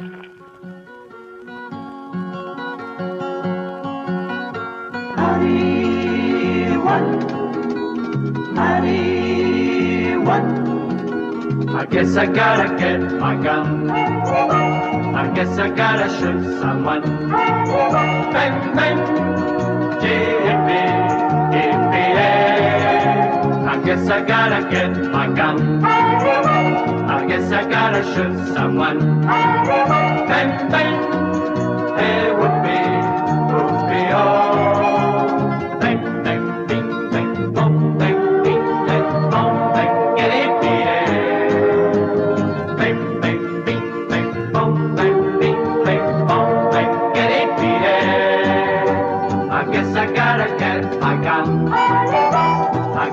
I guess I gotta get my gun. I guess I gotta shoot someone. Bang, bang, yippee, yippee-yay. I guess I gotta get my gun. I guess I gotta shoot someone. Bang, bang, hey, whoopee, whoopee-oh. Bang, bang, bing, bang, boom, bang, bing, bang, boom, bang, yippee-yay. Bang, bang, bing, bang, boom, bang, bing, bang, boom, bang, yippee-yay. I guess I gotta get my gun. I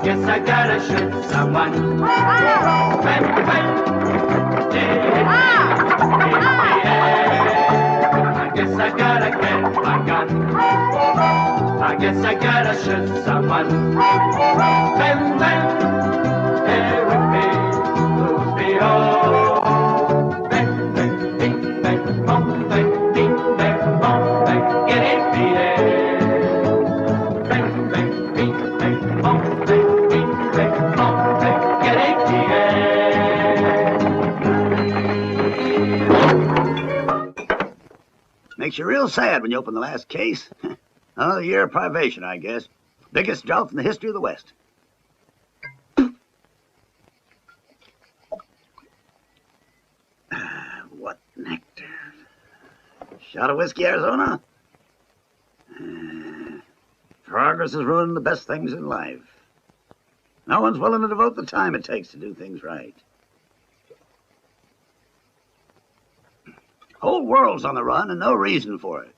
guess I gotta shoot someone. Bang, bang, I guess I gotta get my gun. I guess I gotta shoot someone. Bang, bang, hey, whoopee, whoopee-oh. Bang, bang, bing, bang, boom, bang, bing, bang, boom, bang, yippee-yay. Bang, bang, bing, bang, boom, bang, bing, bang, boom, bang, yippee-yay. Makes you real sad when you open the last case. Another year of privation, I guess. Biggest drought in the history of the West. What nectar. Shot of whiskey, Arizona? Progress is ruining the best things in life. No one's willing to devote the time it takes to do things right. Whole world's on the run and no reason for it.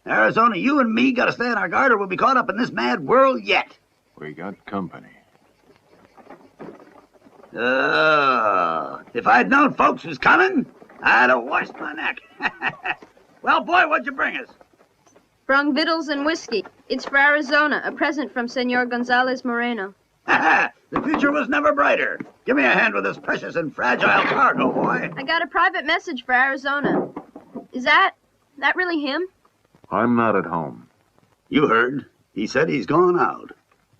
Arizona, you and me gotta stay on our guard or we'll be caught up in this mad whirl yet. We got company. If I'd known folks was coming, I'd have washed my neck. Well, boy, what'd you bring us? Brung victuals and whiskey. It's for Arizona, a present from Senor Gonzalez Moreno. The future was never brighter. Give me a hand with this precious and fragile cargo, boy. I got a private message for Arizona. Is that really him? I'm not at home. You heard. He said he's gone out.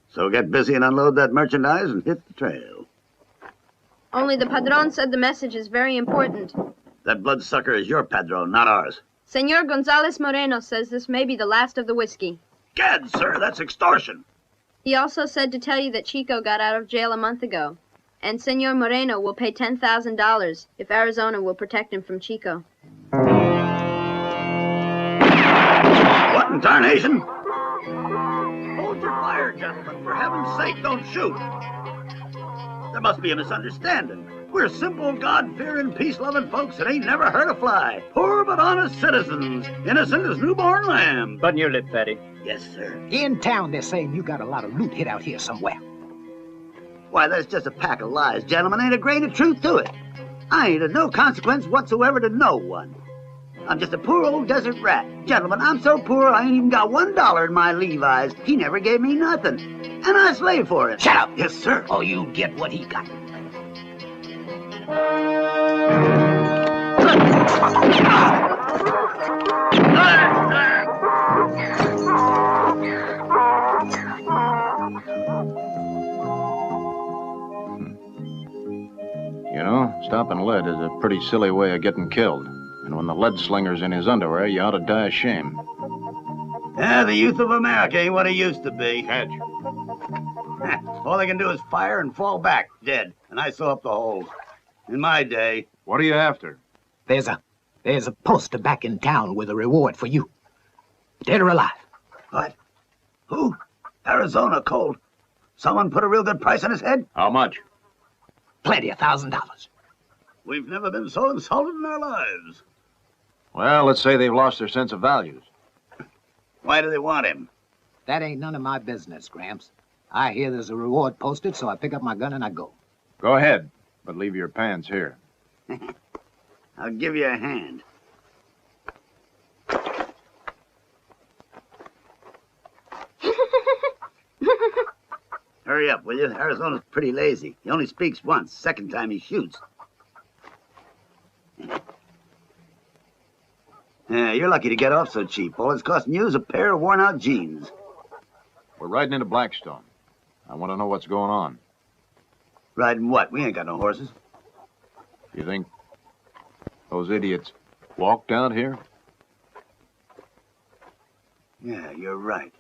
So get busy and unload that merchandise and hit the trail. Only the padron said the message is very important. That bloodsucker is your padron, not ours. Senor Gonzalez Moreno says this may be the last of the whiskey. Gad, sir, that's extortion. He also said to tell you that Chico got out of jail a month ago. And Senor Moreno will pay $10,000 if Arizona will protect him from Chico. What in tarnation? Hold your fire, gentlemen. For heaven's sake, don't shoot. There must be a misunderstanding. We're simple, God-fearing, peace-loving folks that ain't never hurt a fly. Poor but honest citizens, innocent as newborn lambs. Button your lip, Fatty. Yes, sir. In town, they're saying you got a lot of loot hid out here somewhere. Why, that's just a pack of lies, gentlemen. Ain't a grain of truth to it. I ain't of no consequence whatsoever to no one. I'm just a poor old desert rat. Gentlemen, I'm so poor I ain't even got $1 in my Levi's. He never gave me nothing. And I slave for it. Shut up! Yes, sir. Or you get what he got. You know, stopping lead is a pretty silly way of getting killed. And when the lead slinger's in his underwear, you ought to die of shame. Yeah, the youth of America ain't what it used to be. Catch. All they can do is fire and fall back, dead. And I sew up the holes. In my day... What are you after? There's a poster back in town with a reward for you. Dead or alive. What? Who? Arizona Colt. Someone put a real good price on his head? How much? Plenty of $1,000. We've never been so insulted in our lives. Well, let's say they've lost their sense of values. Why do they want him? That ain't none of my business, Gramps. I hear there's a reward posted, so I pick up my gun and I go. Go ahead, but leave your pants here. I'll give you a hand. Hurry up, will you? Arizona's pretty lazy. He only speaks once. Second time he shoots. Yeah, you're lucky to get off so cheap. All it's costing you is a pair of worn-out jeans. We're riding into Blackstone. I want to know what's going on. Riding what? We ain't got no horses. You think those idiots walked out here? Yeah, you're right.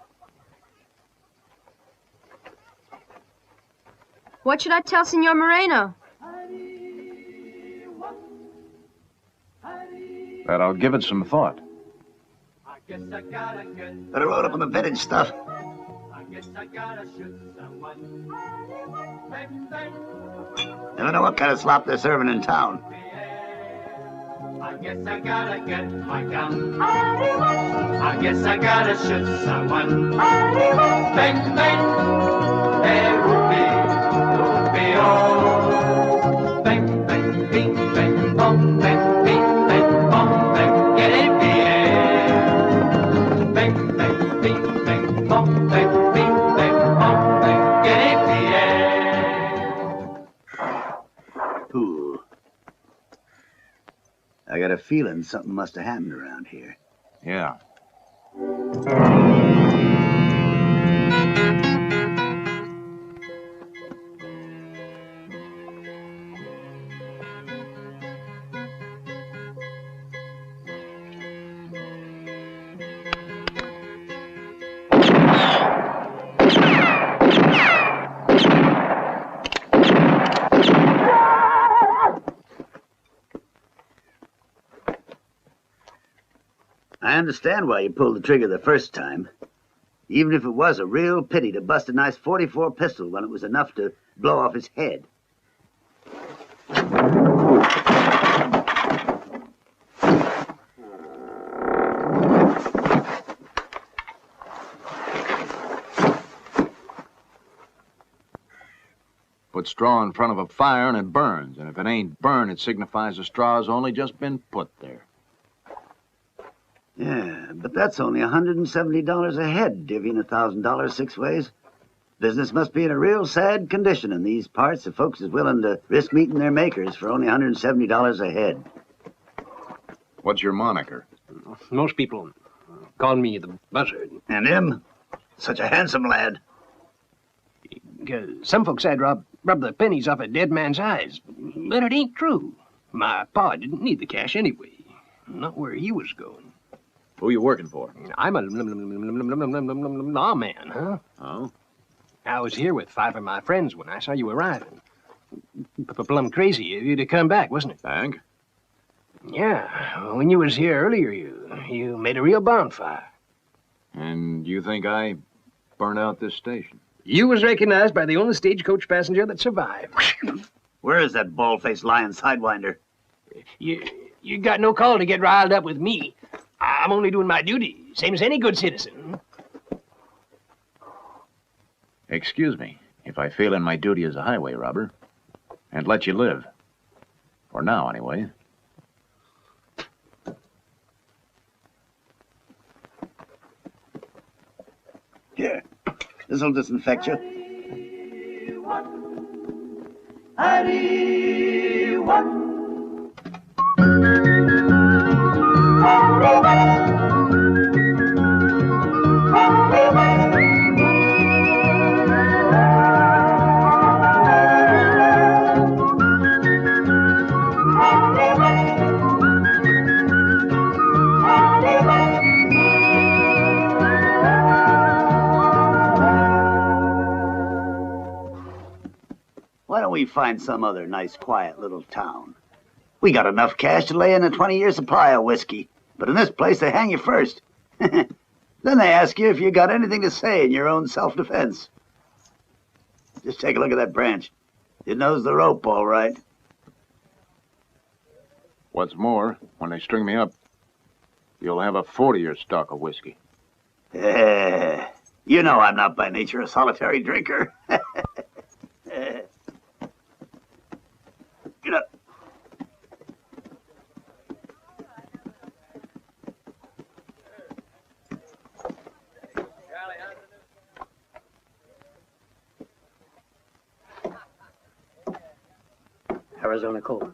What should I tell Senor Moreno? That I'll give it some thought. I guess I gotta get. Better load up on the vintage stuff. I guess I gotta shoot someone. Bang, bang. Never know what kind of slop they're serving in town. I guess I gotta get my gun. I guess I gotta shoot someone. Bang, bang. Hey, whoopee, oh. Bang, bang, bing, bang, bong, bang, bing, bang, bong, bang. Get it, yeah. Bang, bang, bing, bang, bong, bang, bing, bang, bong, bang. Get it, yeah. Ooh. I got a feeling something must have happened around here. Yeah. I understand why you pulled the trigger the first time. Even if it was a real pity to bust a nice 44 pistol when it was enough to blow off his head. Put straw in front of a fire and it burns. And if it ain't burned, it signifies the straw's only just been put there. Yeah, but that's only $170 a head, divvying $1,000 six ways. Business must be in a real sad condition in these parts if folks is willing to risk meeting their makers for only $170 a head. What's your moniker? Most people call me the buzzard. And him? Such a handsome lad. Some folks said rub the pennies off a dead man's eyes, but it ain't true. My pa didn't need the cash anyway. Not where he was going. Who you working for? I'm a lawman, huh? Oh? I was here with 5 of my friends when I saw you arriving. Plumb crazy of you to come back, wasn't it? Bank? Yeah, when you was here earlier, you made a real bonfire. And you think I burned out this station? You was recognized by the only stagecoach passenger that survived. Where is that bald-faced lion sidewinder? You got no call to get riled up with me. I'm only doing my duty, same as any good citizen. Excuse me if I fail in my duty as a highway robber and let you live. For now, anyway. Here, this'll disinfect you. Why don't we find some other nice, quiet little town? We got enough cash to lay in a 20-year supply of whiskey. But in this place, they hang you first. Then they ask you if you got anything to say in your own self-defense. Just take a look at that branch. It knows the rope, all right. What's more, when they string me up, you'll have a 40-year stock of whiskey. You know I'm not by nature a solitary drinker. Get up. Arizona colt.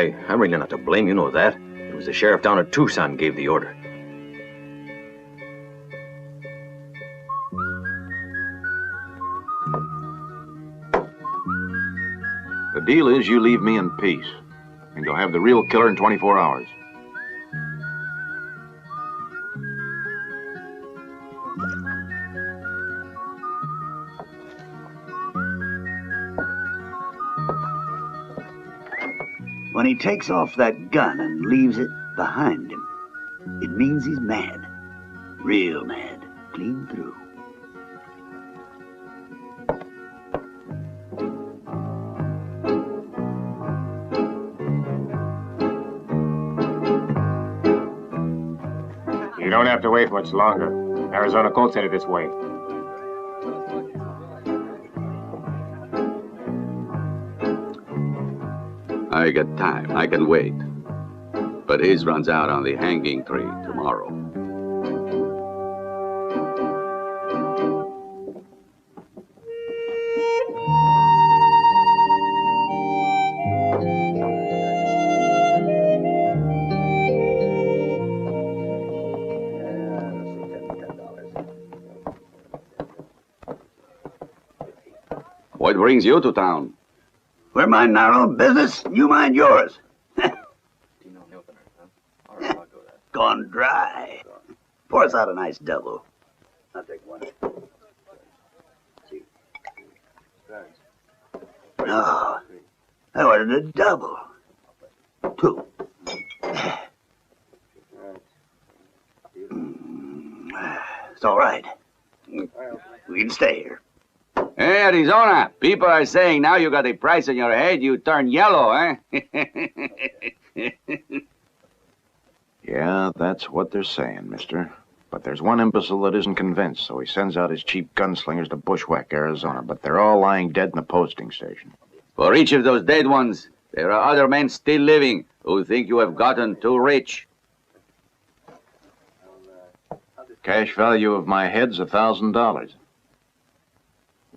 I'm really not to blame, you know that. It was the sheriff down at Tucson gave the order. The deal is you leave me in peace, and you'll have the real killer in 24 hours. When he takes off that gun and leaves it behind him, it means he's mad. Real mad. Clean through. You don't have to wait much longer. Arizona Colt's headed this way. I got time. I can wait. But his runs out on the hanging tree tomorrow. What brings you to town? We're minding our own business, you mind yours. Gone dry. Pour us out a nice double. I'll take one. No, I ordered a double. 2. It's all right. We can stay here. Hey, Arizona, people are saying now you got a price on your head, you turn yellow, eh? Yeah, that's what they're saying, mister. But there's one imbecile that isn't convinced, so he sends out his cheap gunslingers to bushwhack Arizona, but they're all lying dead in the posting station. For each of those dead ones, there are other men still living who think you have gotten too rich. Cash value of my head's $1,000.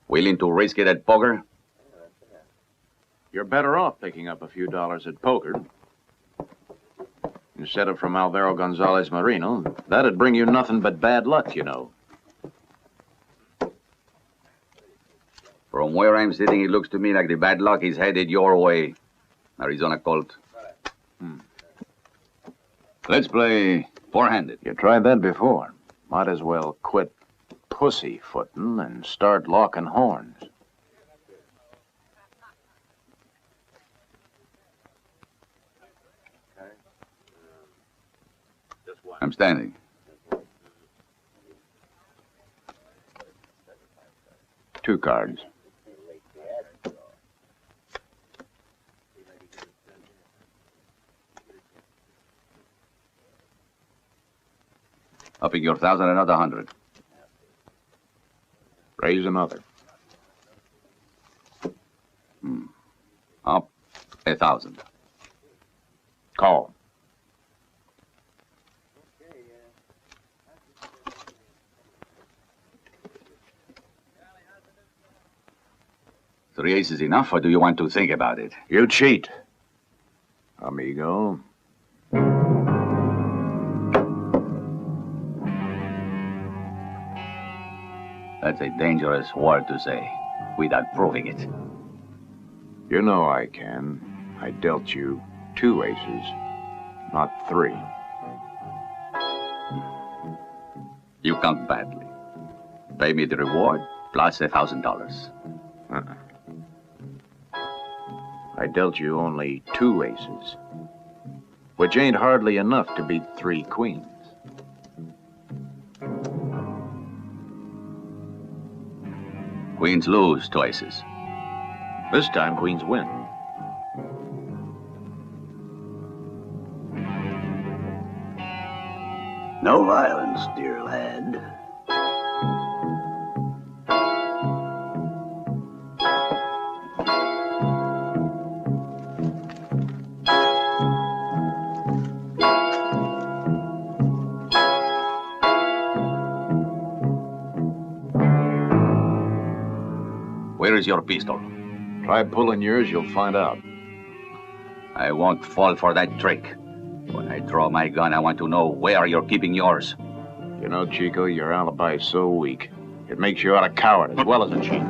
Willing to risk it at poker? You're better off picking up a few dollars at poker. Instead of from Alvaro Gonzalez Marino, that'd bring you nothing but bad luck, you know. From where I'm sitting, it looks to me like the bad luck is headed your way, Arizona Colt. Let's play four-handed. You tried that before. Might as well quit pussyfooting and start locking horns. I'm standing. Two cards. Upping your 1,000, another 100. Raise another. Up 1,000. Call. Three aces enough, or do you want to think about it? You cheat, amigo. That's a dangerous word to say, without proving it. You know I can. I dealt you 2 aces, not 3. You count badly. Pay me the reward, plus $1,000. I dealt you only 2 aces, which ain't hardly enough to beat 3 queens. Queens lose to aces. This time, queens win. No violence, dear lad. Where is your pistol? Try pulling yours, you'll find out. I won't fall for that trick. When I draw my gun, I want to know where you're keeping yours. You know, Chico, your alibi is so weak. It makes you out a coward as well as a cheat.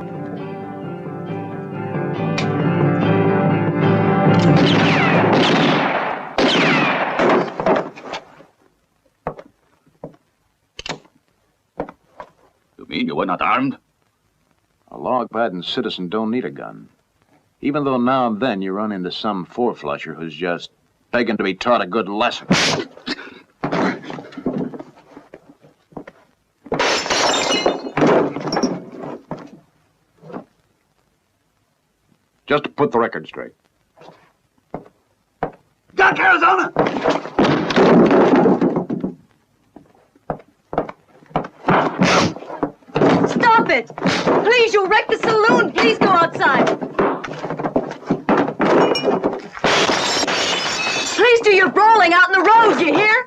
You mean you were not armed? A law-abiding citizen don't need a gun. Even though now and then you run into some four-flusher who's just begging to be taught a good lesson. Just to put the record straight. Duck, Arizona! Stop it! Please, you'll wreck the saloon. Please go outside. Please do your brawling out in the road, you hear?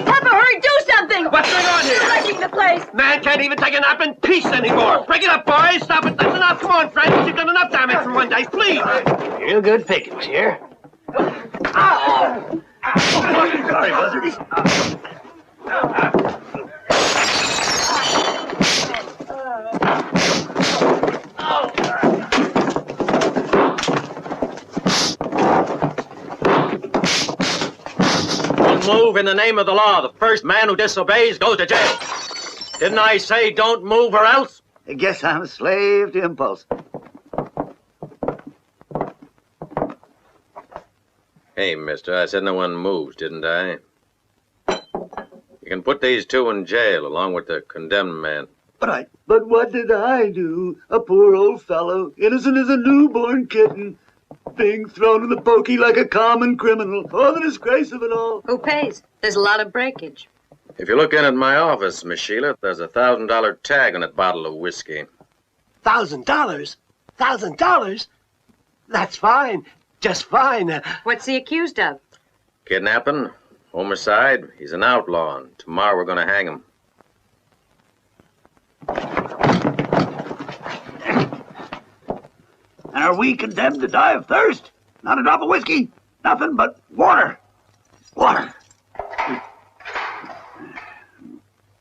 Papa, hurry, do something! What's going on here? You're wrecking the place. Man can't even take a nap in peace anymore. Break it up, boys. Stop it. That's enough. Come on, friends. You've done enough damage for one day. Please. Real good pickings here. Sorry, Buzzard. Don't move in the name of the law. The first man who disobeys goes to jail. Didn't I say don't move or else? I guess I'm a slave to impulse. Hey, mister, I said no one moves, didn't I? You can put these two in jail along with the condemned man. But what did I do? A poor old fellow, innocent as a newborn kitten, being thrown in the pokey like a common criminal. Oh, the disgrace of it all. Who pays? There's a lot of breakage. If you look in at my office, Miss Sheila, there's a $1,000 tag on that bottle of whiskey. $1,000? $1,000? That's fine. Just fine. What's he accused of? Kidnapping, homicide. He's an outlaw, and tomorrow we're going to hang him. And are we condemned to die of thirst? Not a drop of whiskey, nothing but water. Water.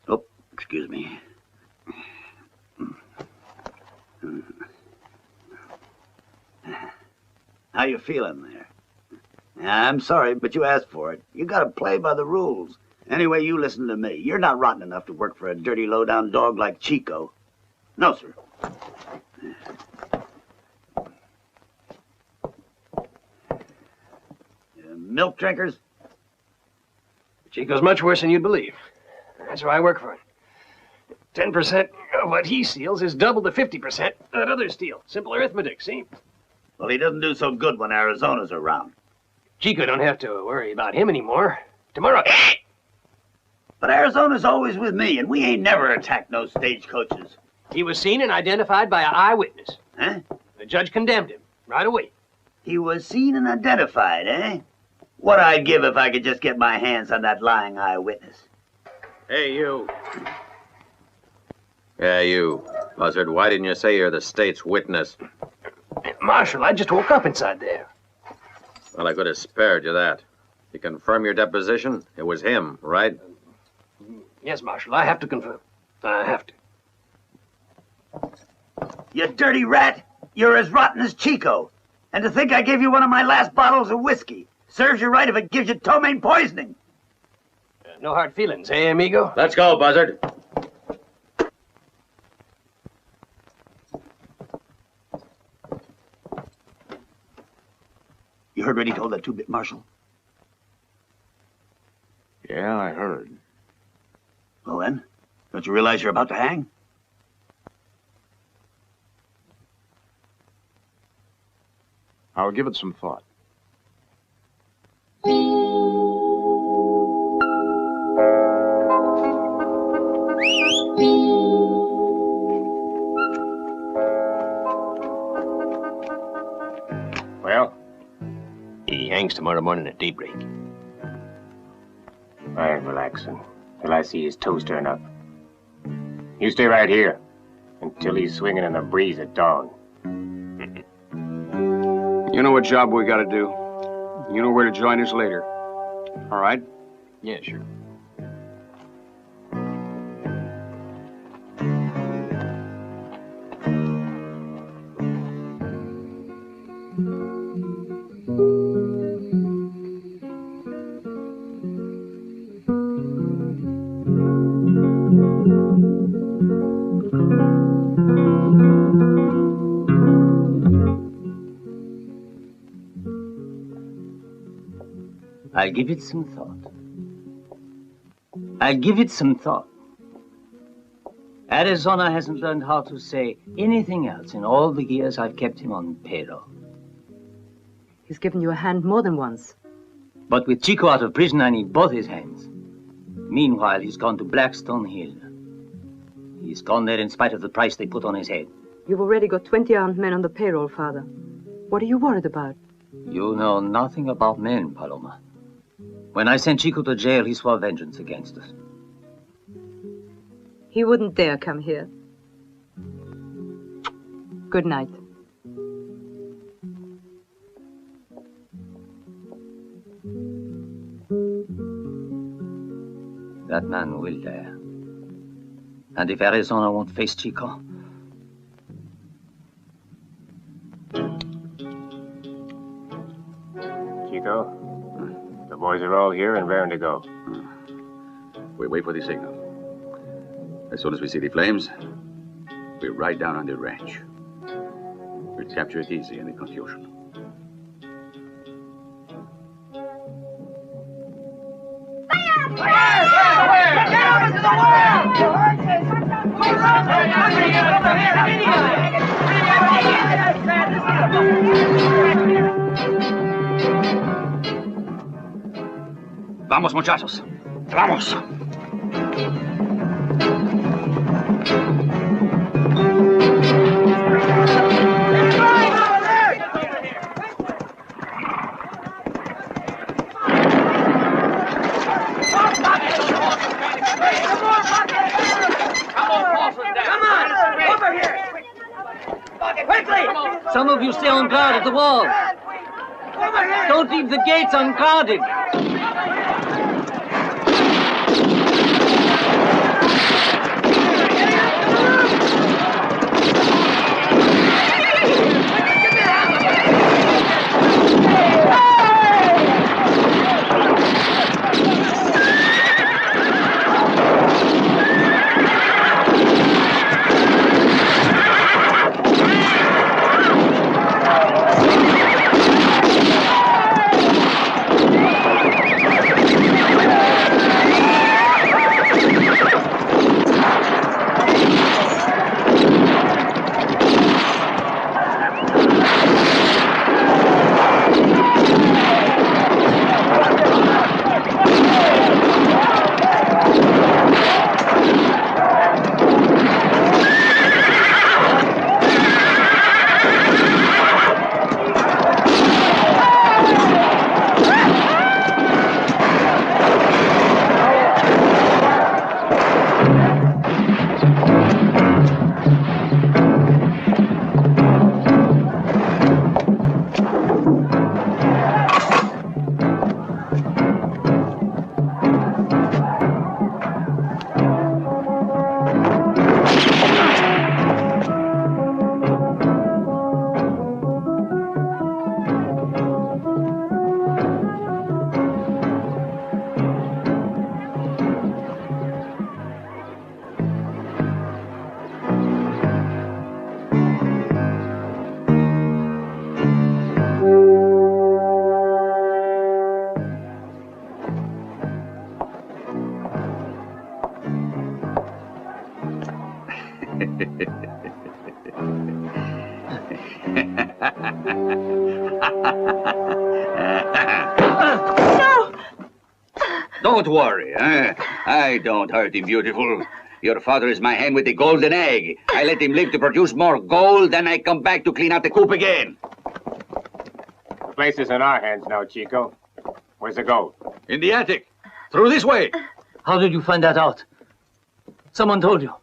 Oh, excuse me. How you feeling there? I'm sorry, but you asked for it. You gotta play by the rules. Anyway, you listen to me. You're not rotten enough to work for a dirty, low-down dog like Chico. No, sir. Milk drinkers? Chico's much worse than you'd believe. That's why I work for him. 10% of what he steals is double the 50% that others steal. Simple arithmetic, see? Well, he doesn't do so good when Arizona's around. Chico don't have to worry about him anymore. Tomorrow... But Arizona's always with me, and we ain't never attacked no stagecoaches. He was seen and identified by an eyewitness. Huh? The judge condemned him right away. He was seen and identified, eh? What I'd give if I could just get my hands on that lying eyewitness. Hey, you. Yeah, you. Buzzard, why didn't you say you're the state's witness? Marshal, I just woke up inside there. Well, I could have spared you that. You confirm your deposition? It was him, right? Yes, Marshal, I have to confirm. I have to. You dirty rat! You're as rotten as Chico. And to think I gave you one of my last bottles of whiskey. Serves you right if it gives you ptomaine poisoning. No hard feelings, eh, amigo? Let's go, Buzzard. You heard what he told that two-bit marshal? Yeah, I heard. Well then, don't you realize you're about to hang? I'll give it some thought. Well? He hangs tomorrow morning at daybreak. I ain't relaxing till I see his toes turn up. You stay right here until he's swinging in the breeze at dawn. You know what job we gotta do. You know where to join us later. All right? Yeah, sure. I'll give it some thought. I'll give it some thought. Arizona hasn't learned how to say anything else in all the years I've kept him on payroll. He's given you a hand more than once. But with Chico out of prison, I need both his hands. Meanwhile, he's gone to Blackstone Hill. He's gone there in spite of the price they put on his head. You've already got 20 armed men on the payroll, Father. What are you worried about? You know nothing about men, Paloma. When I sent Chico to jail, he swore vengeance against us. He wouldn't dare come here. Good night. That man will dare. And if Arizona won't face Chico... Chico, the boys are all here and raring to go. We wait for the signal. As soon as we see the flames, we ride down on the ranch. We'll capture it easy in the confusion. Vamos, muchachos. Vamos. Some of you stay on guard at the wall. Don't leave the gates unguarded. Don't worry, eh? I don't hurt him, beautiful. Your father is my hen with the golden egg. I let him live to produce more gold, then I come back to clean out the coop again. The place is in our hands now, Chico. Where's the gold? In the attic. Through this way. How did you find that out? Someone told you.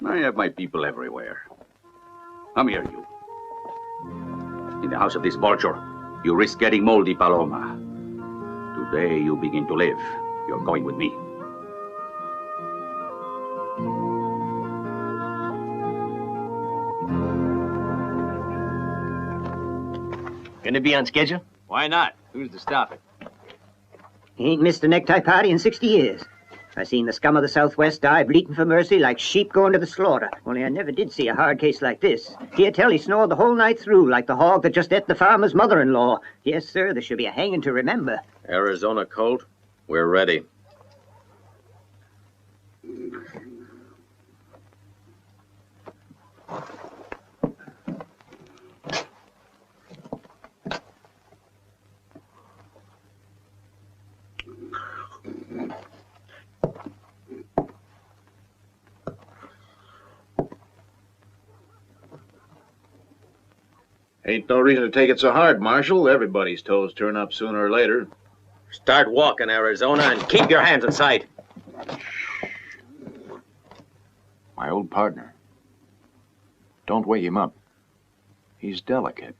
I have my people everywhere. Come here, you. In the house of this vulture, you risk getting moldy, Paloma. Today you begin to live. You're going with me. Gonna be on schedule? Why not? Who's to stop it? He ain't missed a necktie party in 60 years. I seen the scum of the Southwest die bleating for mercy like sheep going to the slaughter. Only I never did see a hard case like this. Here tell he snored the whole night through like the hog that just ate the farmer's mother-in-law. Yes, sir, there should be a hanging to remember. Arizona Colt, we're ready. Ain't no reason to take it so hard, Marshal. Everybody's toes turn up sooner or later. Start walking, Arizona, and keep your hands in sight. My old partner. Don't wake him up. He's delicate,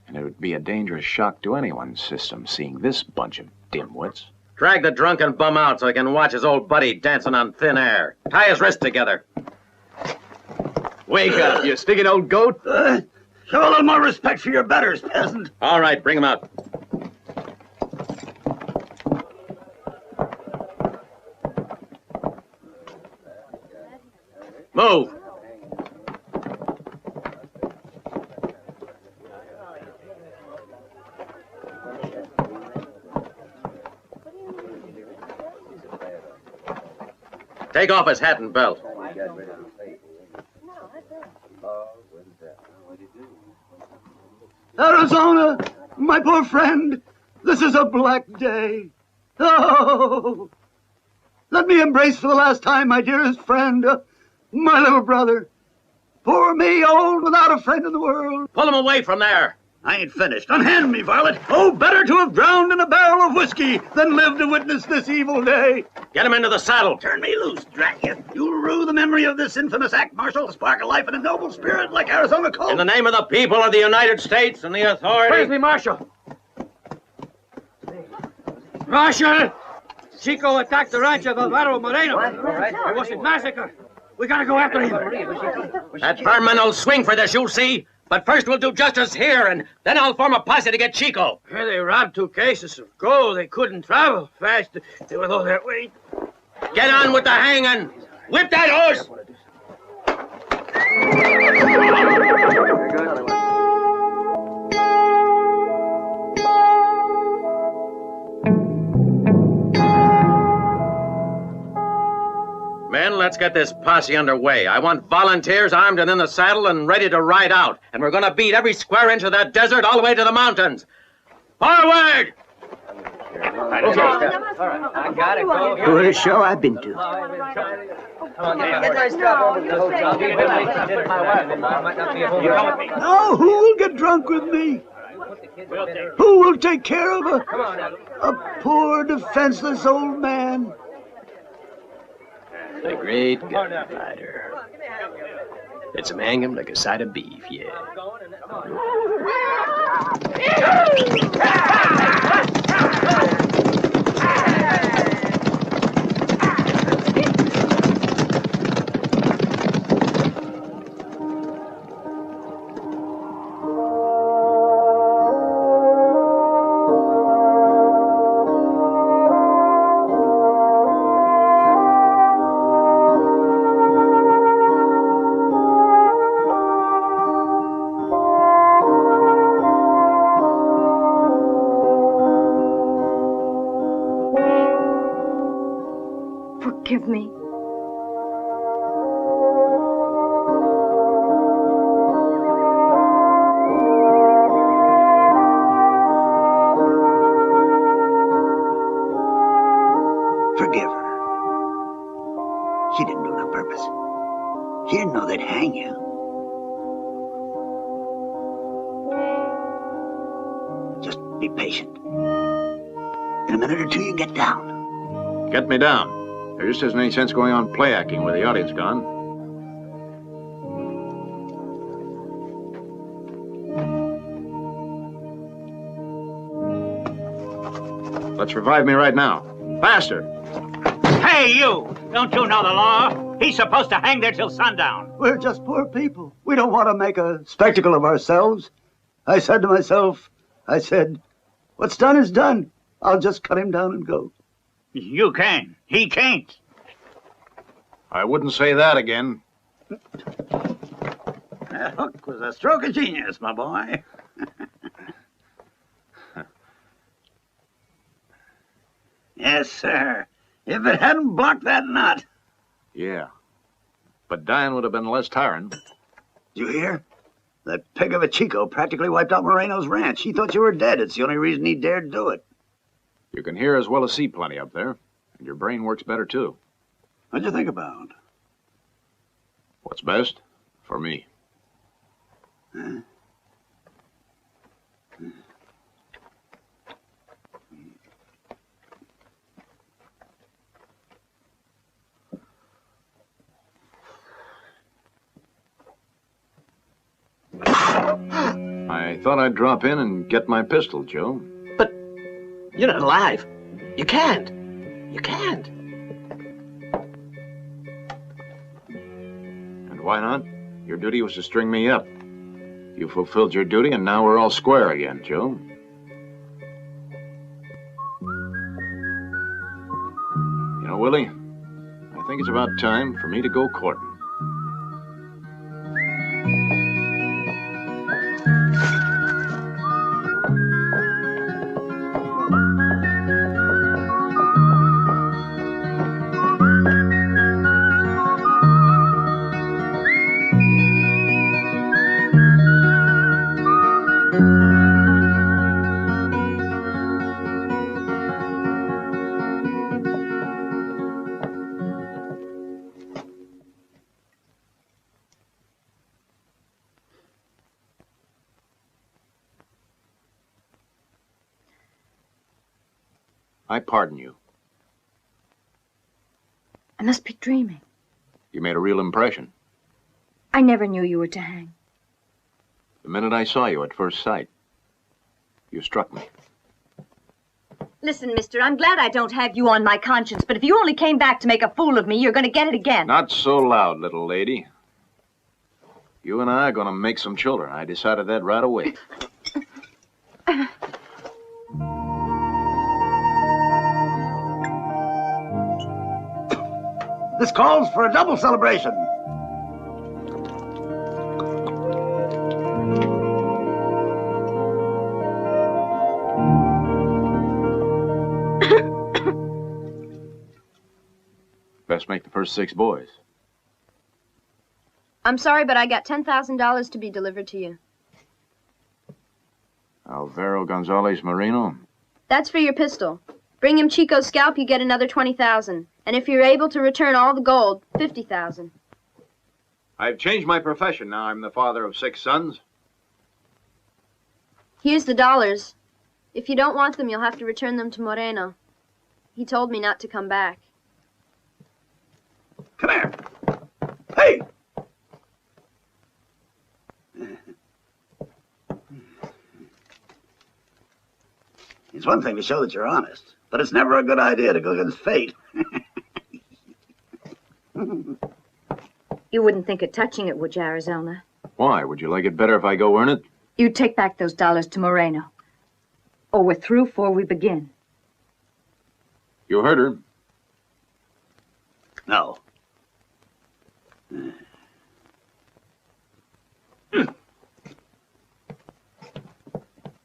and it would be a dangerous shock to anyone's system seeing this bunch of dimwits. Drag the drunken bum out so he can watch his old buddy dancing on thin air. Tie his wrists together. Wake up, you stinking old goat. Show a little more respect for your betters, peasant. All right, bring him out. Move. Take off his hat and belt. Arizona, my poor friend, this is a black day. Oh, let me embrace for the last time my dearest friend, my little brother. Poor me, old, without a friend in the world. Pull him away from there. I ain't finished. Unhand me, varlet. Oh, better to have drowned in a barrel of whiskey than live to witness this evil day. Get him into the saddle. Turn me loose, drat you. You'll rue the memory of this infamous act, Marshal. A spark of life and a noble spirit like Arizona Colt. In the name of the people of the United States and the authority... Where's me, Marshal? Marshal! Chico attacked the ranch of Alvaro Moreno. It was a massacre. We gotta go after him. That Berman will swing for this, you'll see. But first we'll do justice here, and then I'll form a posse to get Chico. Here they robbed 2 cases of gold. They couldn't travel fast with all that weight. Get on with the hanging. Whip that horse. Men, let's get this posse underway. I want volunteers armed and in the saddle and ready to ride out. And we're going to beat every square inch of that desert all the way to the mountains. Forward! I got it. What a show I've been to. Now, who will get drunk with me? Who will take care of a poor, defenseless old man? The great gunfighter. Let's him hang him like a side of beef, yeah. Forgive me. Forgive her. She didn't do it on purpose. She didn't know they'd hang you. Just be patient. In a minute or two, you get down. Get me down. There just isn't any sense going on play acting with the audience gone. Let's revive me right now. Faster! Hey, you! Don't you know the law? He's supposed to hang there till sundown. We're just poor people. We don't want to make a spectacle of ourselves. I said to myself, what's done is done. I'll just cut him down and go. You can. He can't. I wouldn't say that again. That hook was a stroke of genius, my boy. Yes, sir. If it hadn't blocked that knot. Yeah. But dying would have been less tiring. Did you hear? That pig of a Chico practically wiped out Moreno's ranch. He thought you were dead. It's the only reason he dared do it. You can hear as well as see plenty up there. And your brain works better, too. What'd you think about? What's best? For me. Huh? I thought I'd drop in and get my pistol, Joe. But you're not alive. You can't. You can't. And why not? Your duty was to string me up. You fulfilled your duty, and now we're all square again, Joe. You know, Willie, I think it's about time for me to go courting. I pardon you. I must be dreaming. You made a real impression. I never knew you were to hang. The minute I saw you at first sight, you struck me. Listen, mister, I'm glad I don't have you on my conscience, but if you only came back to make a fool of me, you're going to get it again. Not so loud, little lady. You and I are going to make some children. I decided that right away. This calls for a double celebration. Best make the first 6 boys. I'm sorry, but I got $10,000 to be delivered to you. Alvaro Gonzalez Moreno. That's for your pistol. Bring him Chico's scalp, you get another $20,000. And if you're able to return all the gold, $50,000. I've changed my profession. Now I'm the father of 6 sons. Here's the dollars. If you don't want them, you'll have to return them to Moreno. He told me not to come back. Come here. Hey! It's one thing to show that you're honest, but it's never a good idea to go against fate. You wouldn't think of touching it, would you, Arizona? Why? Would you like it better if I go earn it? You'd take back those dollars to Moreno. Or we're through before we begin. You heard her. No.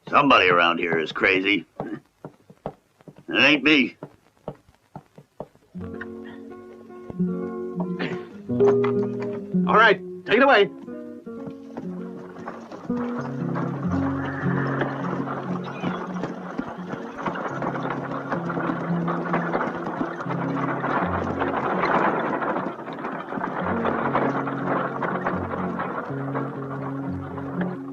Somebody around here is crazy. It ain't me. All right, take it away.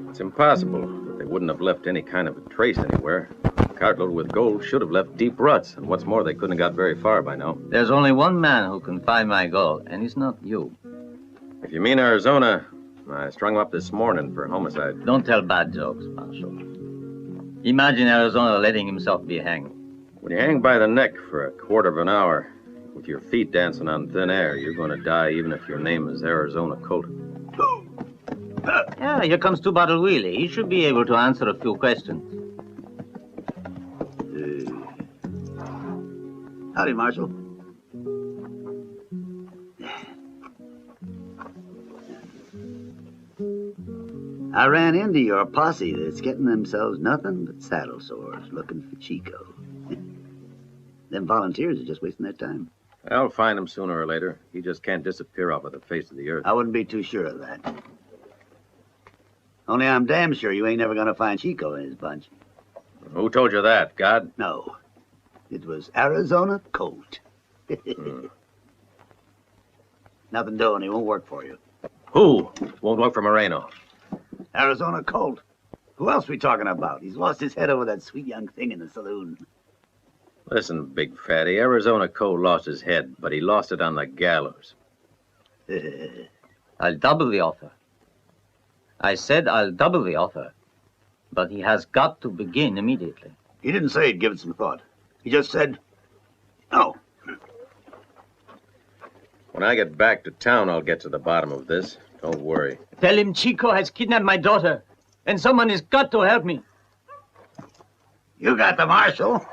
It's impossible that they wouldn't have left any kind of a trace anywhere. cartload with gold should have left deep ruts, and what's more, they couldn't have got very far by now. There's only one man who can find my gold, and it's not you. If you mean Arizona, I strung him up this morning for homicide. Don't tell bad jokes, Marshal. Imagine Arizona letting himself be hanged. When you hang by the neck for a quarter of an hour, with your feet dancing on thin air, you're going to die even if your name is Arizona Colt. Yeah, here comes Two-Bottle Willie. He should be able to answer a few questions. Howdy, Marshal. I ran into your posse that's getting themselves nothing but saddle sores looking for Chico. Them volunteers are just wasting their time. I'll find him sooner or later. He just can't disappear off of the face of the earth. I wouldn't be too sure of that. Only I'm damn sure you ain't never gonna find Chico in his bunch. Who told you that, God? No. It was Arizona Colt. Nothing doing, he won't work for you. Who won't work for Moreno? Arizona Colt. Who else we talking about? He's lost his head over that sweet young thing in the saloon. Listen, big fatty, Arizona Colt lost his head, but he lost it on the gallows. I'll double the offer. I said I'll double the offer, but he has got to begin immediately. He didn't say he'd give it some thought. He just said, no. When I get back to town, I'll get to the bottom of this. Don't worry. Tell him Chico has kidnapped my daughter, and someone has got to help me. You got the marshal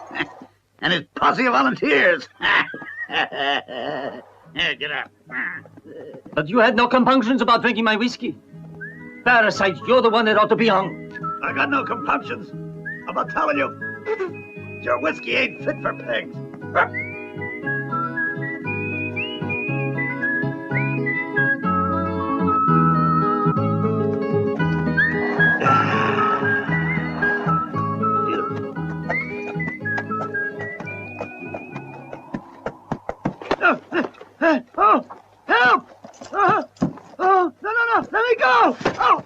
and his posse of volunteers. Here, get up. But you had no compunctions about drinking my whiskey. Parasite, you're the one that ought to be hung. I got no compunctions. I'm about telling you. Your whiskey ain't fit for pigs. Oh, help! Oh, no, let me go! Oh,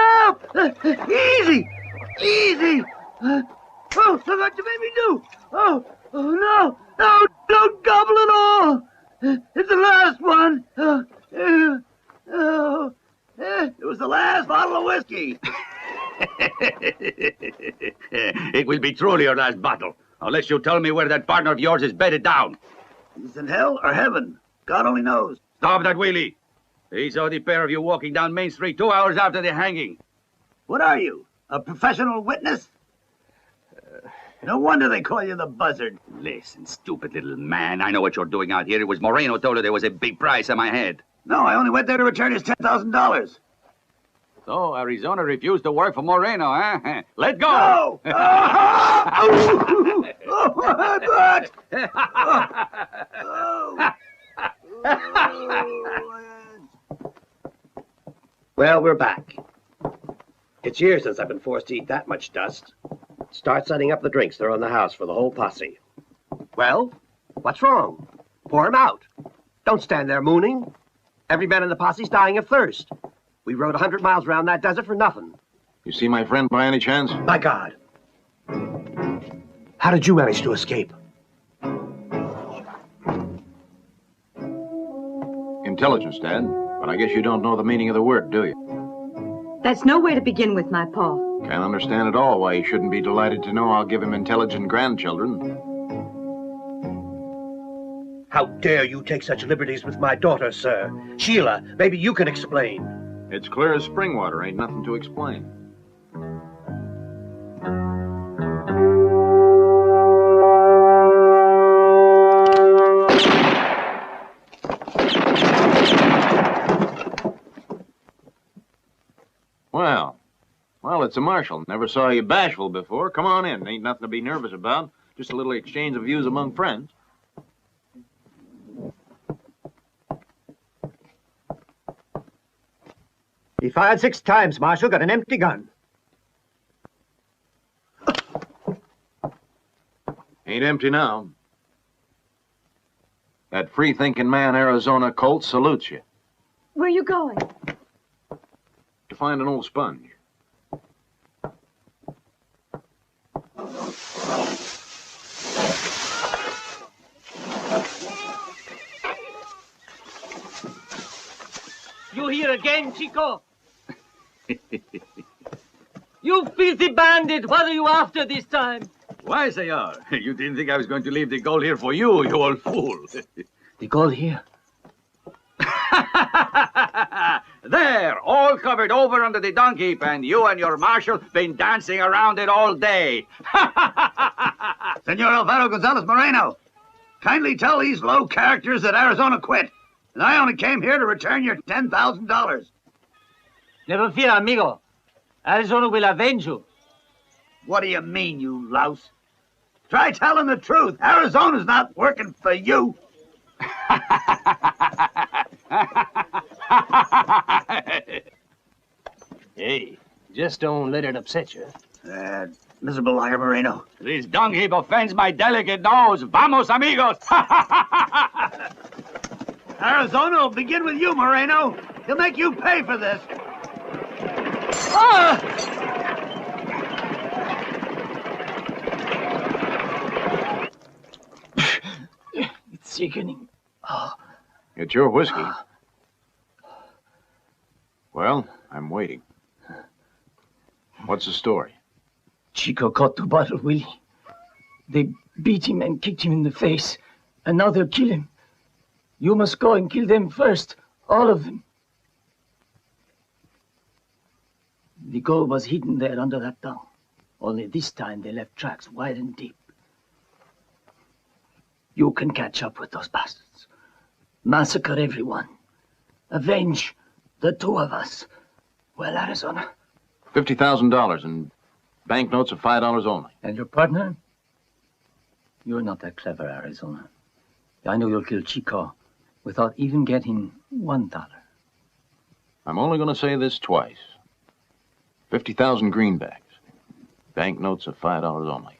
help! Easy! Oh, look what you made me do! Oh, no! No, don't gobble it all! It's the last one! It was the last bottle of whiskey! It will be truly your last bottle, unless you tell me where that partner of yours is bedded down. He's in hell or heaven. God only knows. Stop that, Willie. He saw the pair of you walking down Main Street 2 hours after the hanging. What are you, a professional witness? No wonder they call you the buzzard. Listen, stupid little man. I know what you're doing out here. It was Moreno told her there was a big price on my head. No, I only went there to return his $10,000. So Arizona refused to work for Moreno, huh? Let go! No! Oh, my butt! Well, we're back. It's years since I've been forced to eat that much dust. Start setting up the drinks. They're on the house for the whole posse. Well, what's wrong? Pour 'em out. Don't stand there mooning. Every man in the posse's dying of thirst. We rode 100 miles around that desert for nothing. You see my friend by any chance? My God. How did you manage to escape? Intelligence, Dad. But I guess you don't know the meaning of the word, do you? That's no way to begin with, my Paul. Can't understand at all why he shouldn't be delighted to know I'll give him intelligent grandchildren. How dare you take such liberties with my daughter, sir? Sheila, maybe you can explain. It's clear as spring water. Ain't nothing to explain. Well, it's a marshal. Never saw you bashful before. Come on in. Ain't nothing to be nervous about. Just a little exchange of views among friends. He fired 6 times, Marshal. Got an empty gun. Ain't empty now. That free-thinking man, Arizona Colt, salutes you. Where are you going? To find an old sponge. You here again, Chico? You filthy bandit! What are you after this time? Why, senor? You didn't think I was going to leave the gold here for you, you old fool. The gold here? There, all covered over under the dung heap, and you and your marshal been dancing around it all day. Senor Alvaro Gonzalez Moreno, kindly tell these low characters that Arizona quit, and I only came here to return your $10,000. Never fear, amigo. Arizona will avenge you. What do you mean, you louse? Try telling the truth. Arizona's not working for you. Hey, just don't let it upset you. Miserable liar, Moreno. This dung heap offends my delicate nose. Vamos, amigos! Arizona will begin with you, Moreno. He'll make you pay for this. It's sickening. It's your whiskey. Well, I'm waiting. What's the story? Chico caught the bottle, Willie. They beat him and kicked him in the face, and now they'll kill him. You must go and kill them first, all of them. The gold was hidden there under that dung. Only this time they left tracks wide and deep. You can catch up with those bastards. Massacre everyone. Avenge the two of us. Well, Arizona. $50,000 in banknotes of $5 only. And your partner? You're not that clever, Arizona. I know you'll kill Chico without even getting $1. I'm only going to say this twice. 50,000 greenbacks. Banknotes of $5 only.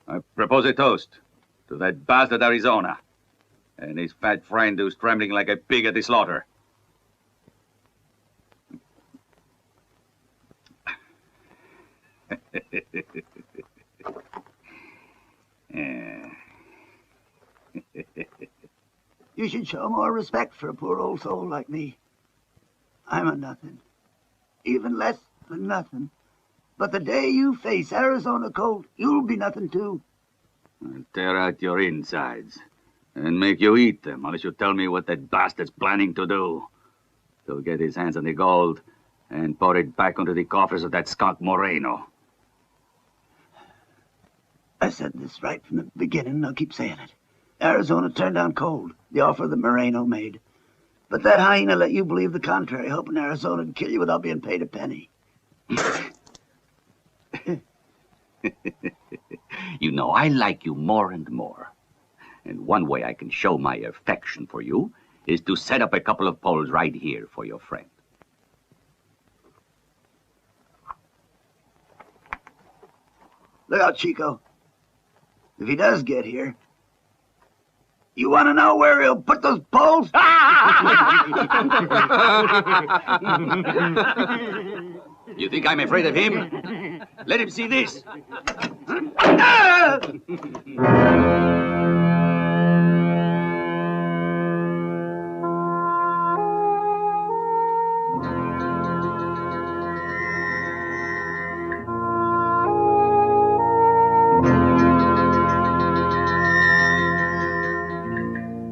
I propose a toast to that bastard Arizona and his fat friend who's trembling like a pig at the slaughter. You should show more respect for a poor old soul like me. I'm a nothing. Even less than nothing. But the day you face Arizona Colt, you'll be nothing too. I'll tear out your insides and make you eat them unless you tell me what that bastard's planning to do. He'll get his hands on the gold and pour it back into the coffers of that skunk Moreno. I said this right from the beginning, and I'll keep saying it. Arizona turned down Colt, the offer that Moreno made. But that hyena let you believe the contrary, hoping Arizona would kill you without being paid a penny. You know, I like you more and more. And one way I can show my affection for you is to set up a couple of poles right here for your friend. Look out, Chico. If he does get here, you want to know where he'll put those poles? You think I'm afraid of him? Let him see this.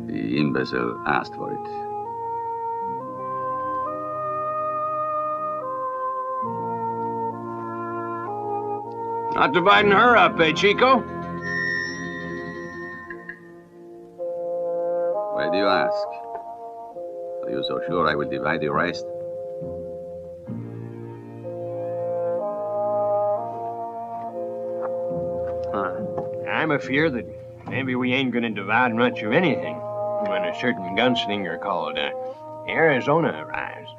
The imbecile asked for it. Not dividing her up, eh, Chico? Why do you ask? Are you so sure I will divide the rest? I'm afear that maybe we ain't gonna divide much of anything when a certain gunslinger called Arizona arrives.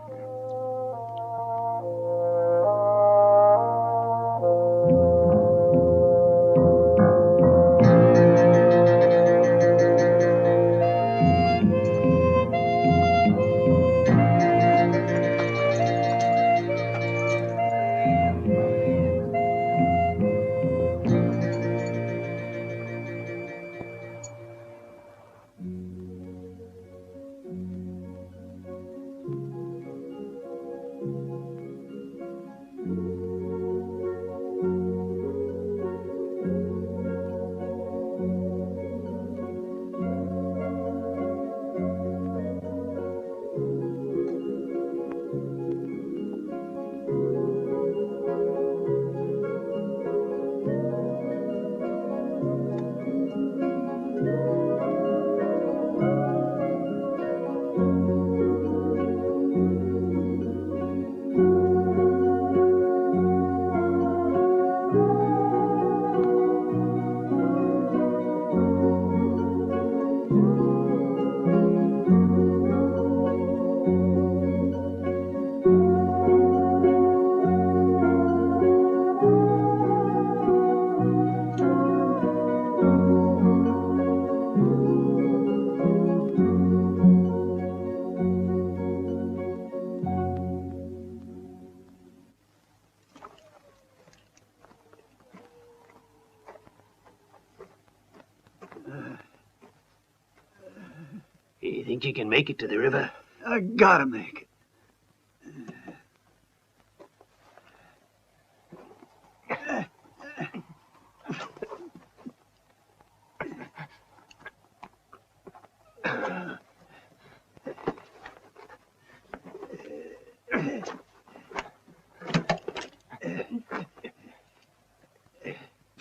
You think you can make it to the river? I gotta make it.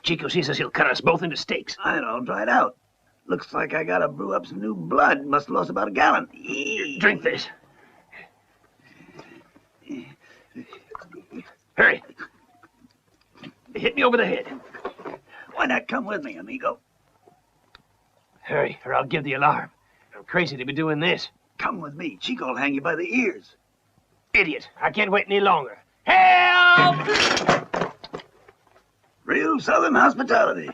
Chico sees us, he'll cut us both into steaks. I'm all dried out. Looks like I gotta brew up some new blood. Must have lost about a gallon. Drink this. Hurry. Hit me over the head. Why not come with me, amigo? Hurry, or I'll give the alarm. I'm crazy to be doing this. Come with me. Chico will hang you by the ears. Idiot. I can't wait any longer. Help! Real Southern hospitality.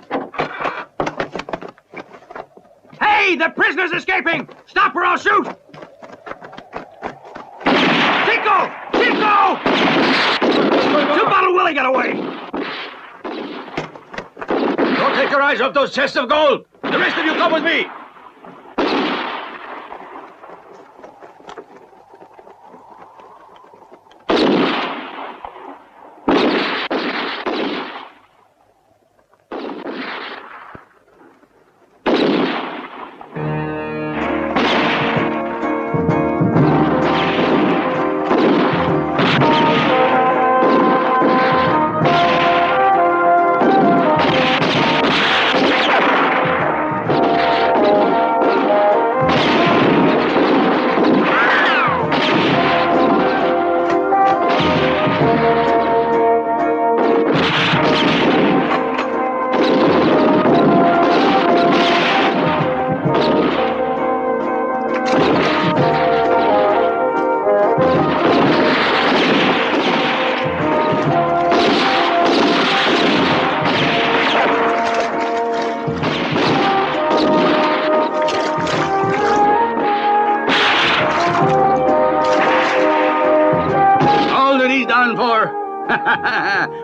Hey, the prisoner's escaping! Stop or I'll shoot! Chico! Chico! Two-Bottle Willie got away! Don't take your eyes off those chests of gold! The rest of you come with me!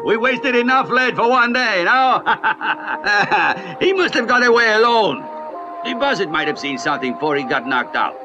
We wasted enough lead for one day, no? He must have got away alone. The buzzard might have seen something before he got knocked out.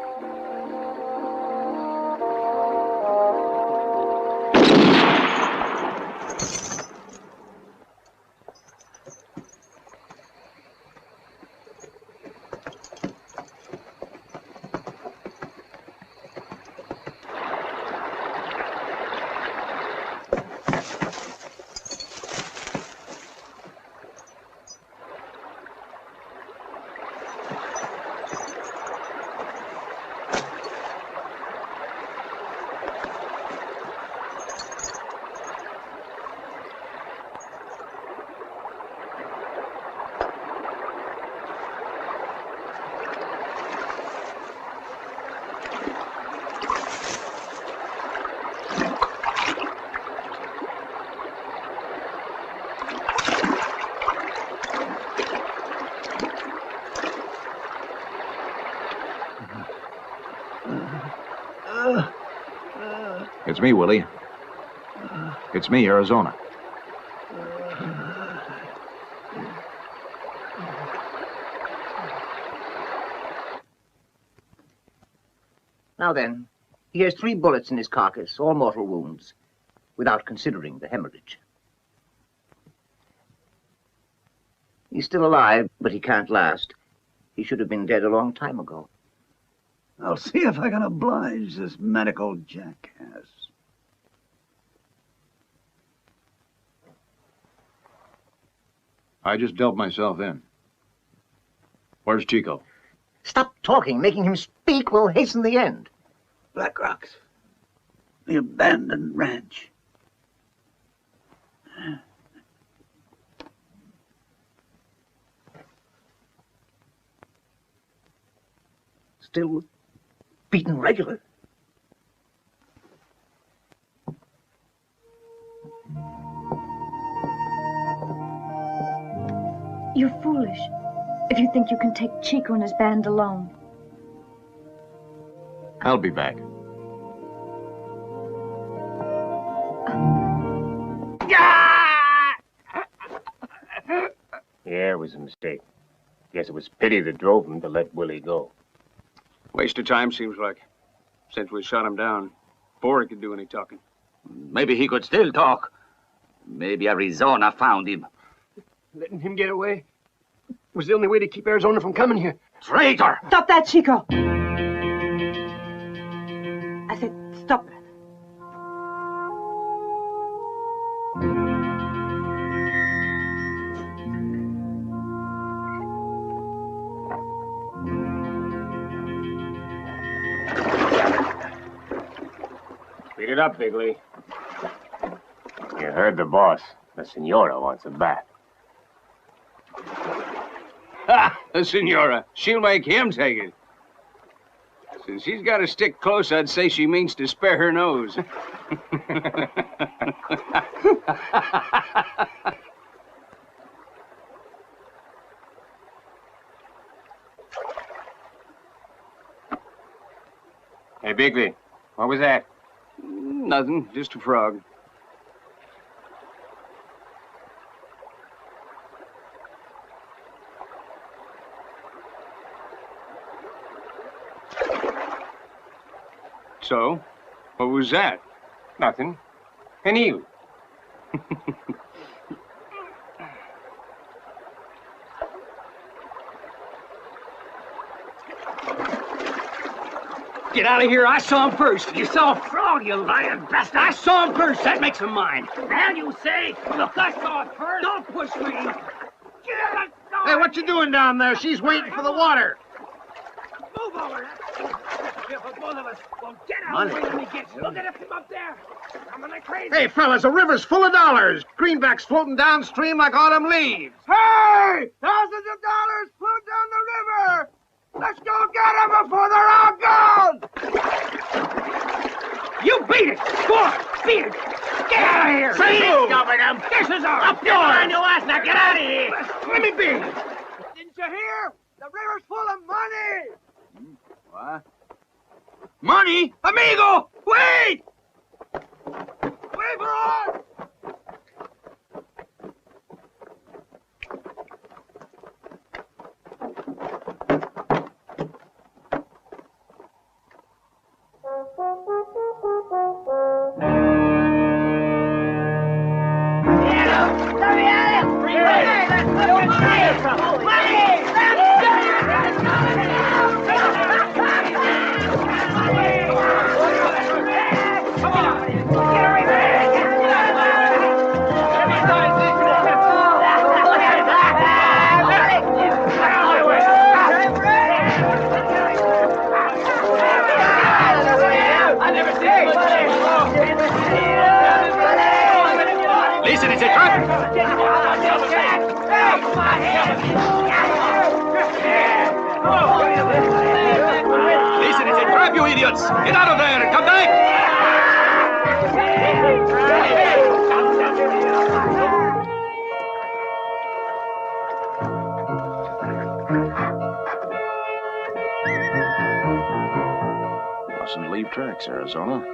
It's me, Willie. It's me, Arizona. Now then, he has 3 bullets in his carcass, all mortal wounds, without considering the hemorrhage. He's still alive, but he can't last. He should have been dead a long time ago. I'll see if I can oblige this medical jackass. I just dealt myself in. Where's Chico? Stop talking. Making him speak will hasten the end. Black Rocks. The abandoned ranch. Still beaten regular. You're foolish if you think you can take Chico and his band alone. I'll be back. Yeah, it was a mistake. Guess it was pity that drove him to let Willie go. Waste of time, seems like. Since we shot him down, before he could do any talking. Maybe he could still talk. Maybe Arizona found him. Letting him get away was the only way to keep Arizona from coming here. Traitor! Stop that, Chico! I said, stop that. Speed it up, Bigley. You heard the boss. The Senora wants a bat. Ha! The Senora. She'll make him take it. Since she's got to stick close, I'd say she means to spare her nose. Hey, Bigley, what was that? Nothing, just a frog. So, what was that? Nothing. An eel. Get out of here. I saw him first. You saw a frog, you lying bastard. I saw him first. That makes him mine. Now you say? Look, I saw it first. Don't push me. Get out of the door. Hey, what you doing down there? She's waiting for the water. Move over. For both of us. Well, get out of the way when he gets you. Look at him up there. Coming like crazy. Hey, fellas, the river's full of dollars. Greenbacks floating downstream like autumn leaves. Hey! Thousands of dollars float down the river! Let's go get them before they're all gone! You beat it! Go on, beat it! Get out of here! See you! Stop it, This is our up yours! On your ass, now get out of here! Let me be! Didn't you hear? The river's full of money! What? Money? Amigo! Wait! Wait for us! Listen, it's a trap! Listen, it's a trap, you idiots! Get out of there and come back! Mustn't leave tracks, Arizona.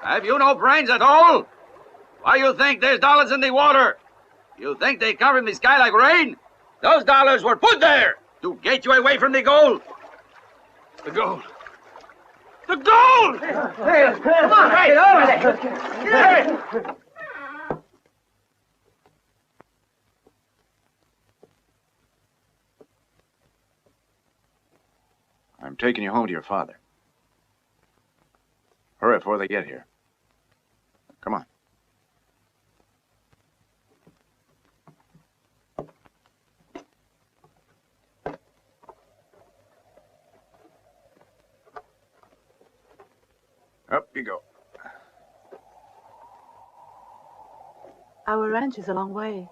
Have you no brains at all? Why you think there's dollars in the water? You think they come from the sky like rain? Those dollars were put there to get you away from the gold. The gold. The gold! Hey, come on, get over there. Get over. I'm taking you home to your father. Hurry before they get here. Come on. Up you go. Our ranch is a long way.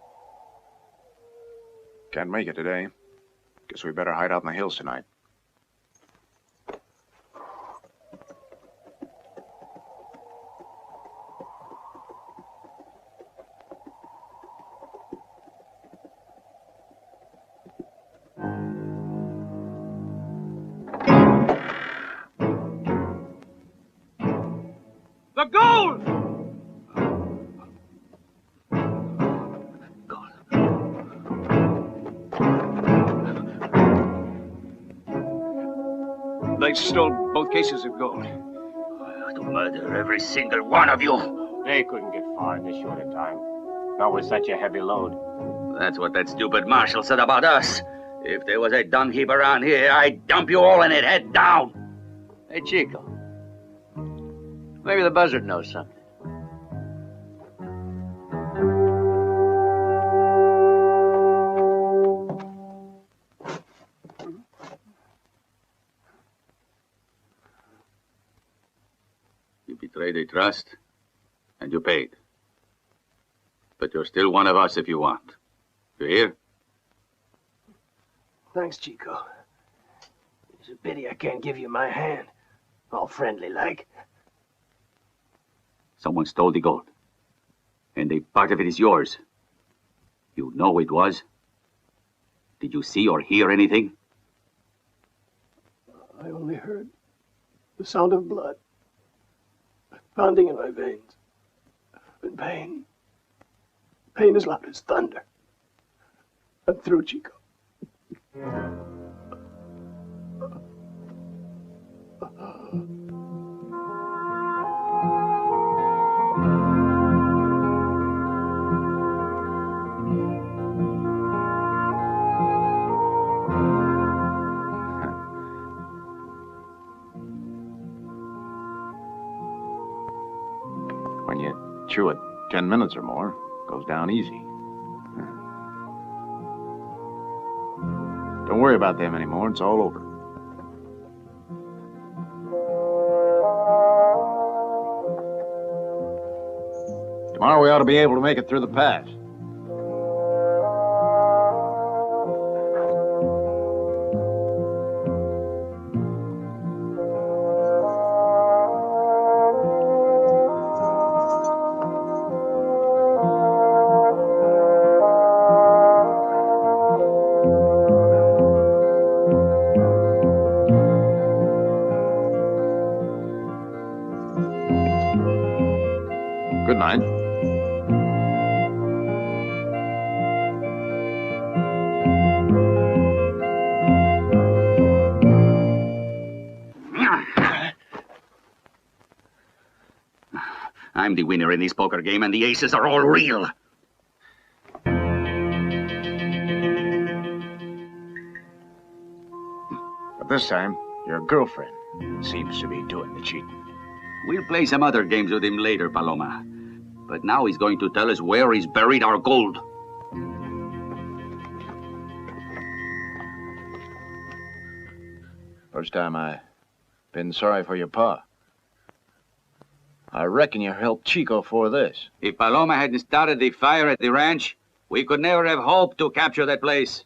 Can't make it today. Guess we better hide out in the hills tonight. The gold! They stole both cases of gold. To murder every single one of you. They couldn't get far in this short a time. Not with such a heavy load. That's what that stupid marshal said about us. If there was a dung heap around here, I'd dump you all in it, head down. Hey, Chico. Maybe the buzzard knows something. You betrayed a trust, and you paid. But you're still one of us if you want. You hear? Thanks, Chico. It's a pity I can't give you my hand. All friendly like. Someone stole the gold, and a part of it is yours. You know it was? Did you see or hear anything? I only heard the sound of blood pounding in my veins. And pain. Pain as loud as thunder. I'm through, Chico. When you chew it 10 minutes or more, it goes down easy. Don't worry about them anymore. It's all over. Tomorrow we ought to be able to make it through the pass. Good night. I'm the winner in this poker game, and the aces are all real. But this time, your girlfriend seems to be doing the cheating. We'll play some other games with him later, Paloma. But now he's going to tell us where he's buried our gold. First time I've been sorry for your pa. I reckon you helped Chico for this. If Paloma hadn't started the fire at the ranch, we could never have hoped to capture that place.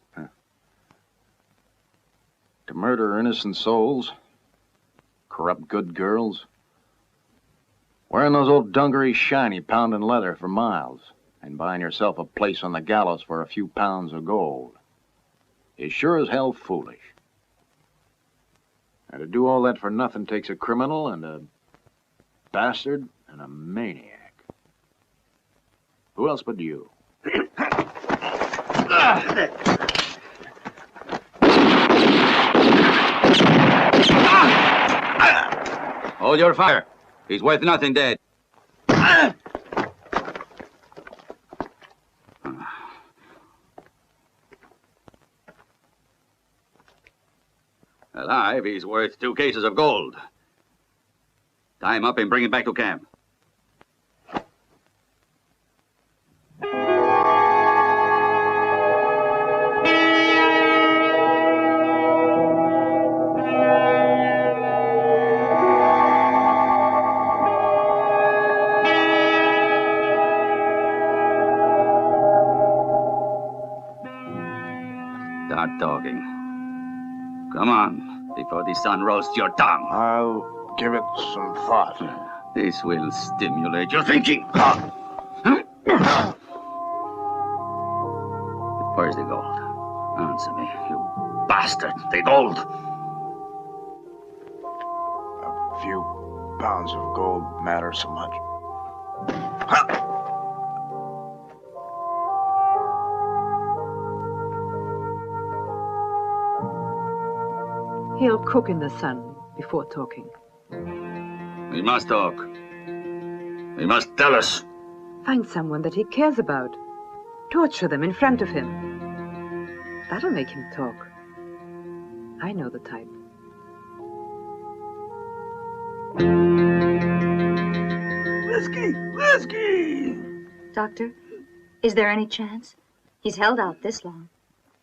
To murder innocent souls, corrupt good girls, wearing those old dungarees shiny, pounding leather for miles, and buying yourself a place on the gallows for a few pounds of gold is sure as hell foolish. And to do all that for nothing takes a criminal and a bastard and a maniac. Who else but you? Hold your fire. He's worth nothing dead. Alive, he's worth 2 cases of gold. Tie him up and bring him back to camp. Start talking. Come on, before the sun roasts your tongue. I'll give it some thought. This will stimulate your thinking. Where's the gold? Answer me, you bastard. The gold. A few pounds of gold matter so much. He'll cook in the sun before talking. We must talk. He must tell us. Find someone that he cares about. Torture them in front of him. That'll make him talk. I know the type. Whiskey! Whiskey! Doctor, is there any chance? He's held out this long.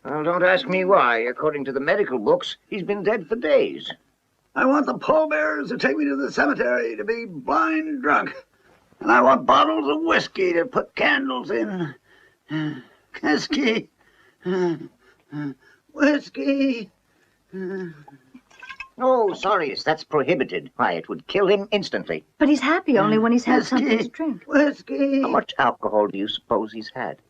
Well, don't ask me why. According to the medical books, he's been dead for days. I want the pallbearers to take me to the cemetery to be blind drunk. And I want bottles of whiskey to put candles in. Whiskey. Whiskey. Oh, sorry, that's prohibited. Why, it would kill him instantly. But he's happy only when he's had something to drink. Whiskey. How much alcohol do you suppose he's had?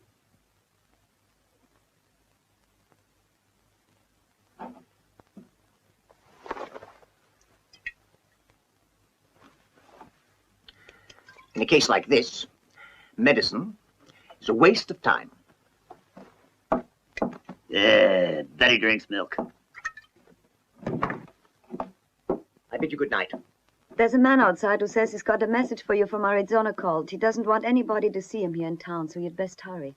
In a case like this, medicine is a waste of time. Yeah, Betty drinks milk. I bid you good night. There's a man outside who says he's got a message for you from Arizona colt. He doesn't want anybody to see him here in town, so you'd best hurry.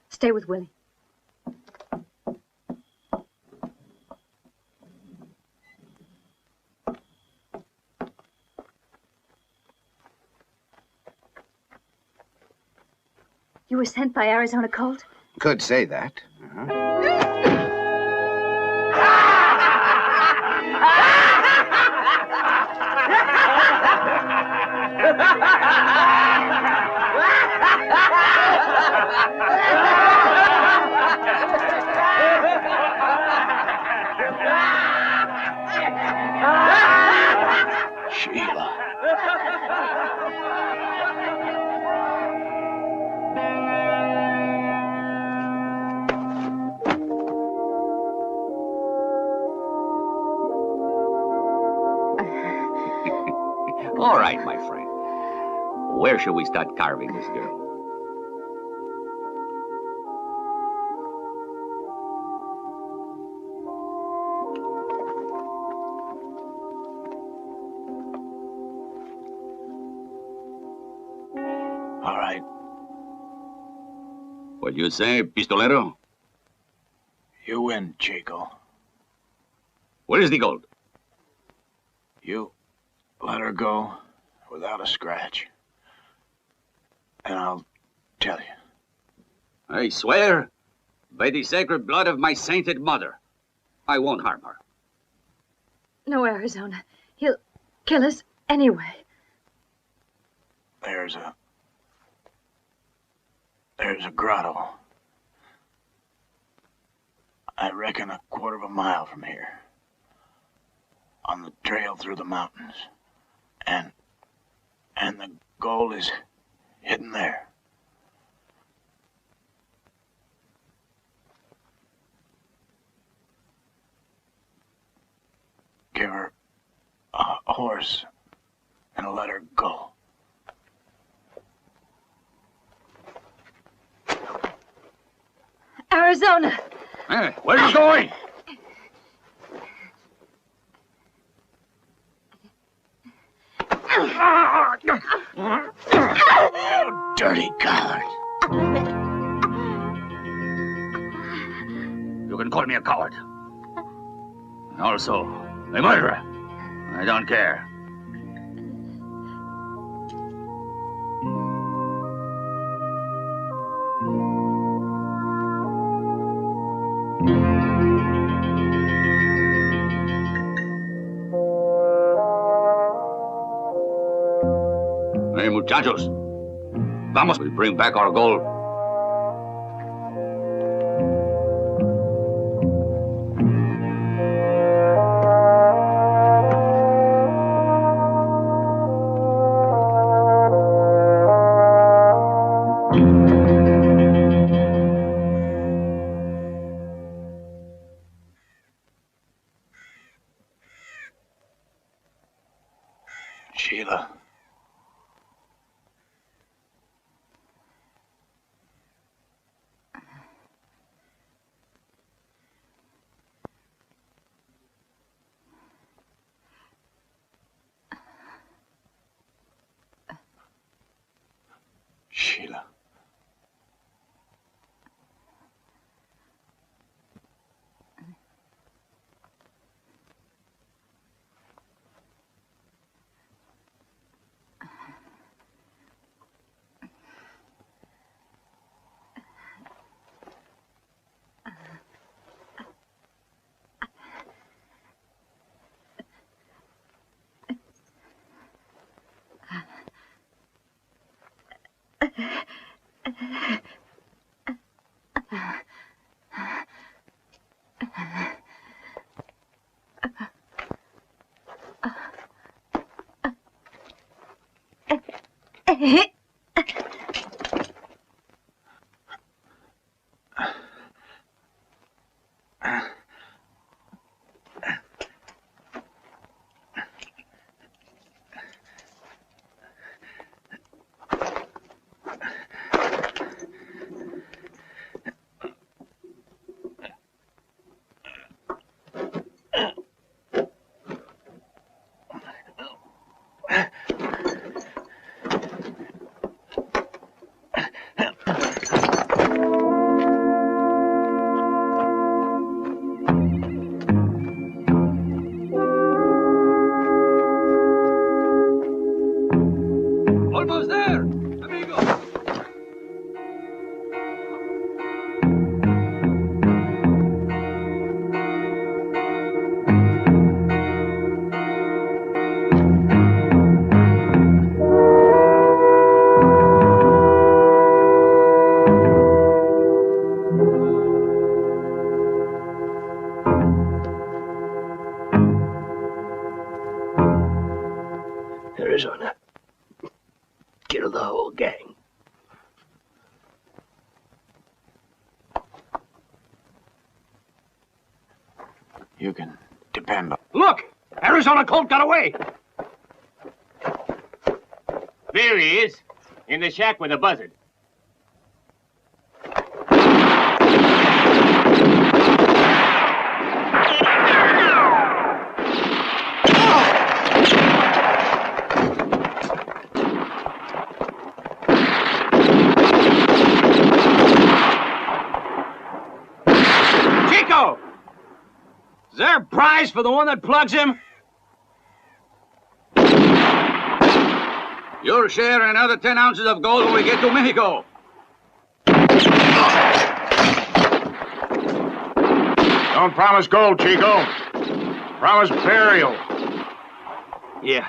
Stay with Willie. You were sent by Arizona colt? Could say that. Sheila. All right, my friend. Where shall we start carving this girl? All right. What do you say, pistolero? You win, Chico. Where is the gold? You let her go without a scratch. And I'll tell you. I swear, by the sacred blood of my sainted mother, I won't harm her. No, Arizona. He'll kill us anyway. There's a grotto. I reckon a quarter of a mile from here. On the trail through the mountains. And the gold is hidden there. Give her a horse and let her go. Arizona. Hey, where are you going? You dirty coward. You can call me a coward. Also, a murderer. I don't care. Hey, muchachos. Vamos, we bring back our gold. Sheila. Sheila. Almost there, amigo. Arizona. Kill the whole gang. You can depend on... Look! Arizona Colt got away! There he is, in the shack with the buzzard. Chico! Is there a prize for the one that plugs him? Your share and another 10 ounces of gold when we get to Mexico. Don't promise gold, Chico. Promise burial. Yeah.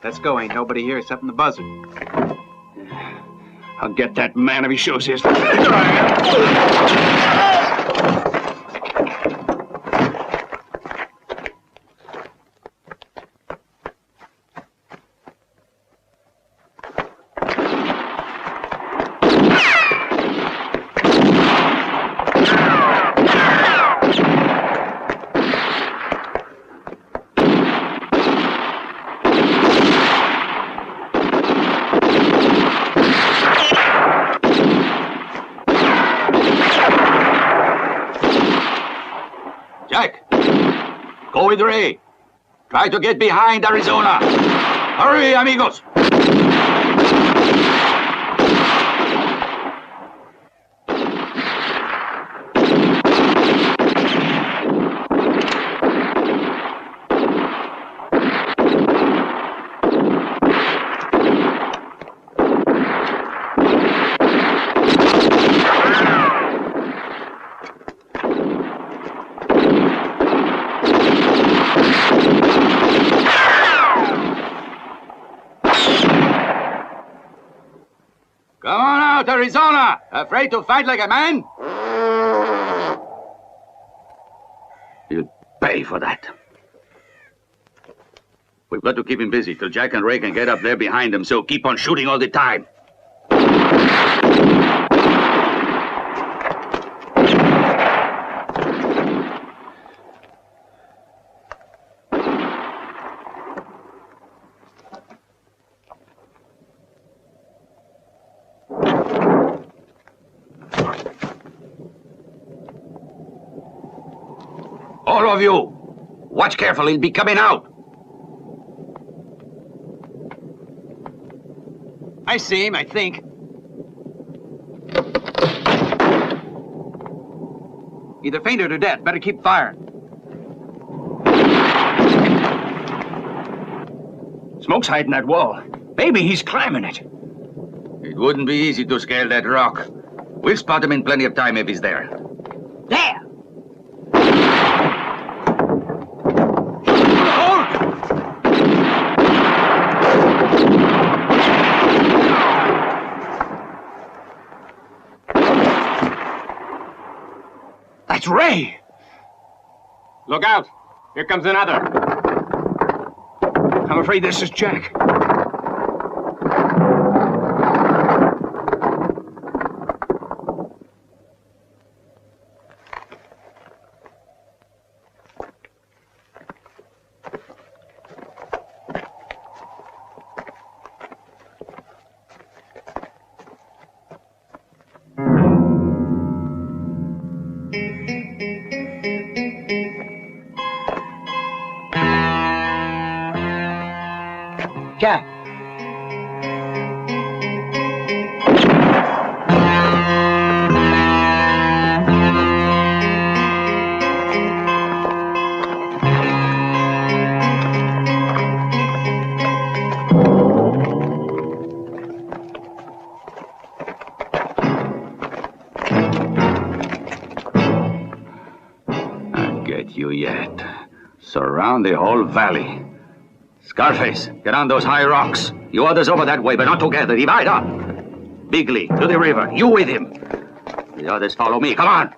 Let's go. Ain't nobody here except the buzzard. I'll get that man if he shows his... Jack, go with Ray. Try to get behind Arizona. Hurry, amigos. Come on out, Arizona! Afraid to fight like a man? You'll pay for that. We've got to keep him busy till Jack and Ray can get up there behind him, so keep on shooting all the time. All of you, watch carefully, he'll be coming out. I see him, I think. Either fainted or dead. Better keep firing. Smoke's hiding that wall. Maybe he's climbing it. It wouldn't be easy to scale that rock. We'll spot him in plenty of time if he's there. There! That's Ray! Look out! Here comes another. I'm afraid this is Jack. Jack. I'll get you yet. Surround the whole valley. Scarface, get on those high rocks. You others over that way, but not together. Divide up. Bigley, to the river. You with him. The others follow me. Come on.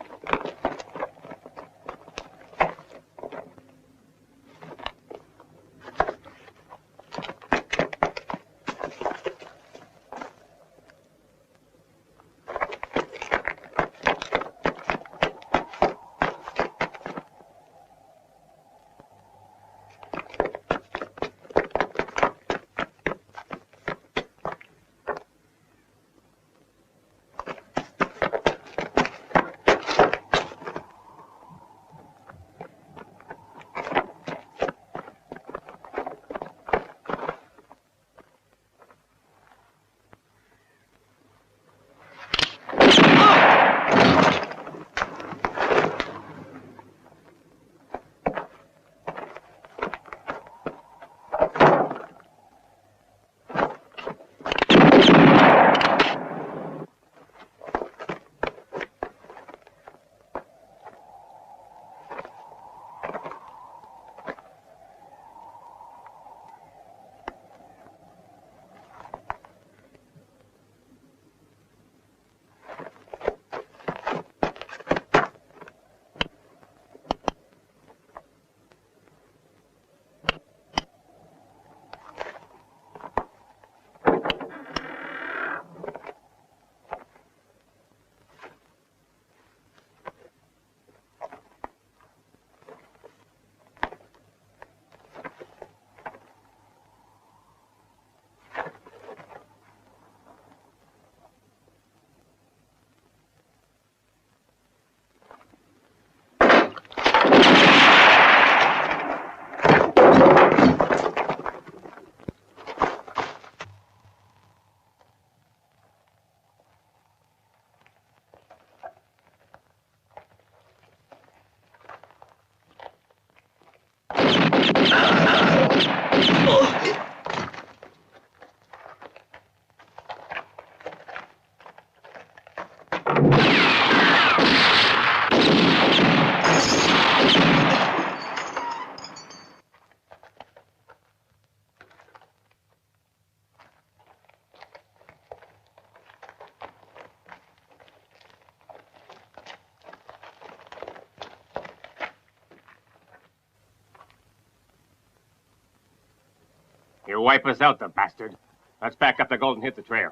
He'll wipe us out, the bastard. Let's back up the gold and hit the trail.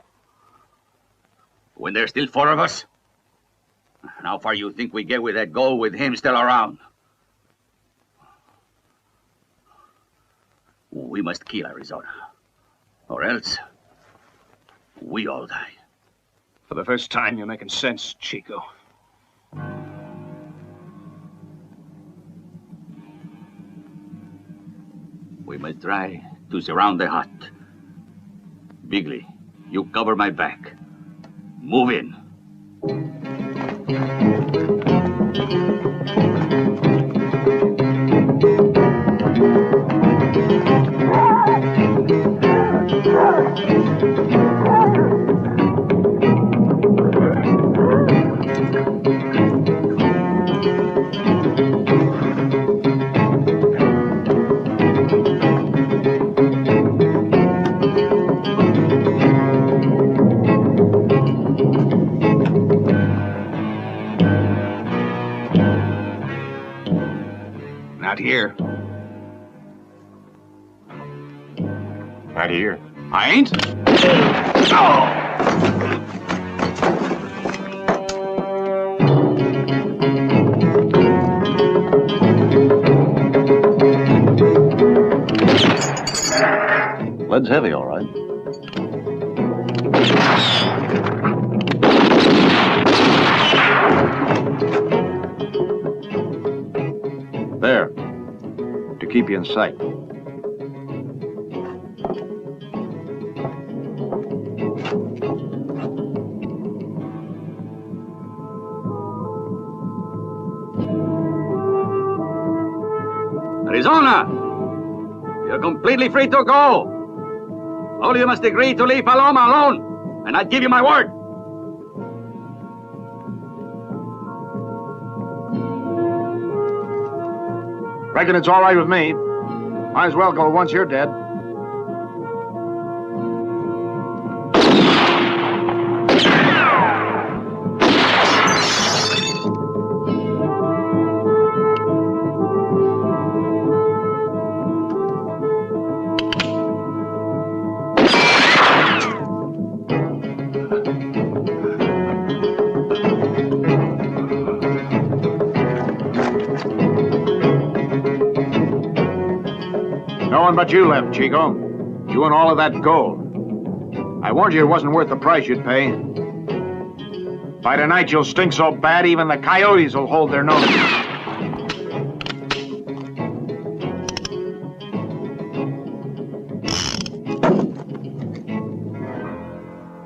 When there's still 4 of us? And how far you think we get with that gold with him still around? We must kill Arizona. Or else, we all die. For the first time, you're making sense, Chico. We must try to surround the hut. Bigley, you cover my back. Move in. Not here. Not here. I ain't? Lead's heavy, all right. There. To keep you in sight. Arizona! You're completely free to go. Only you must agree to leave Paloma alone, and I'd give you my word. Reckon it's all right with me. Might as well go once you're dead. No one but you left, Chico. You and all of that gold. I warned you it wasn't worth the price you'd pay. By tonight, you'll stink so bad, even the coyotes will hold their nose.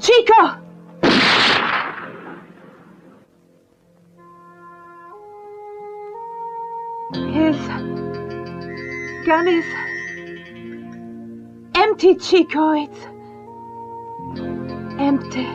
Chico! His gun is empty, Chico. It's empty.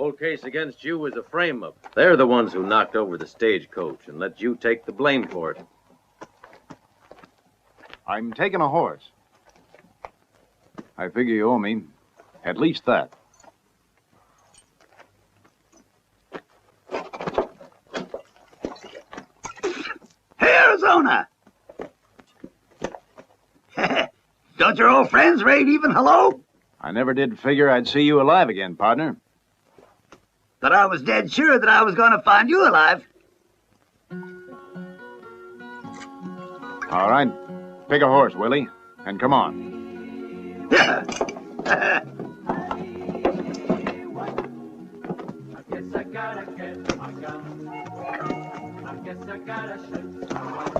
whole case against you was a frame-up. They're the ones who knocked over the stagecoach and let you take the blame for it. I'm taking a horse. I figure you owe me at least that. Hey, Arizona! Don't your old friends rate even hello? I never did figure I'd see you alive again, partner. But I was dead sure that I was going to find you alive. All right. Pick a horse, Willie, and come on. I guess I gotta get my gun. I guess I gotta shoot someone.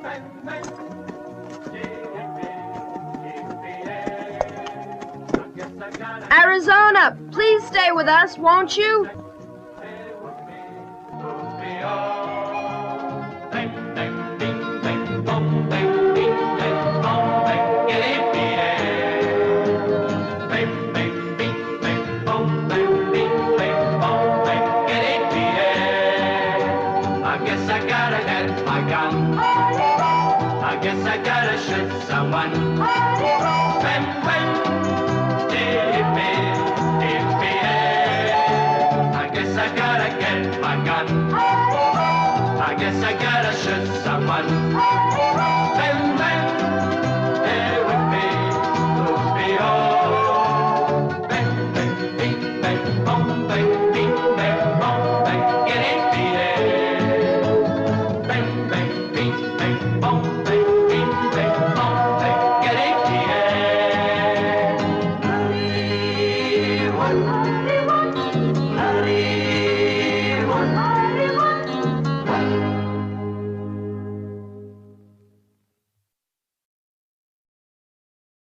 Bang, bang. Arizona, please stay with us, won't you? I guess I gotta get my gun. I guess I gotta shoot someone.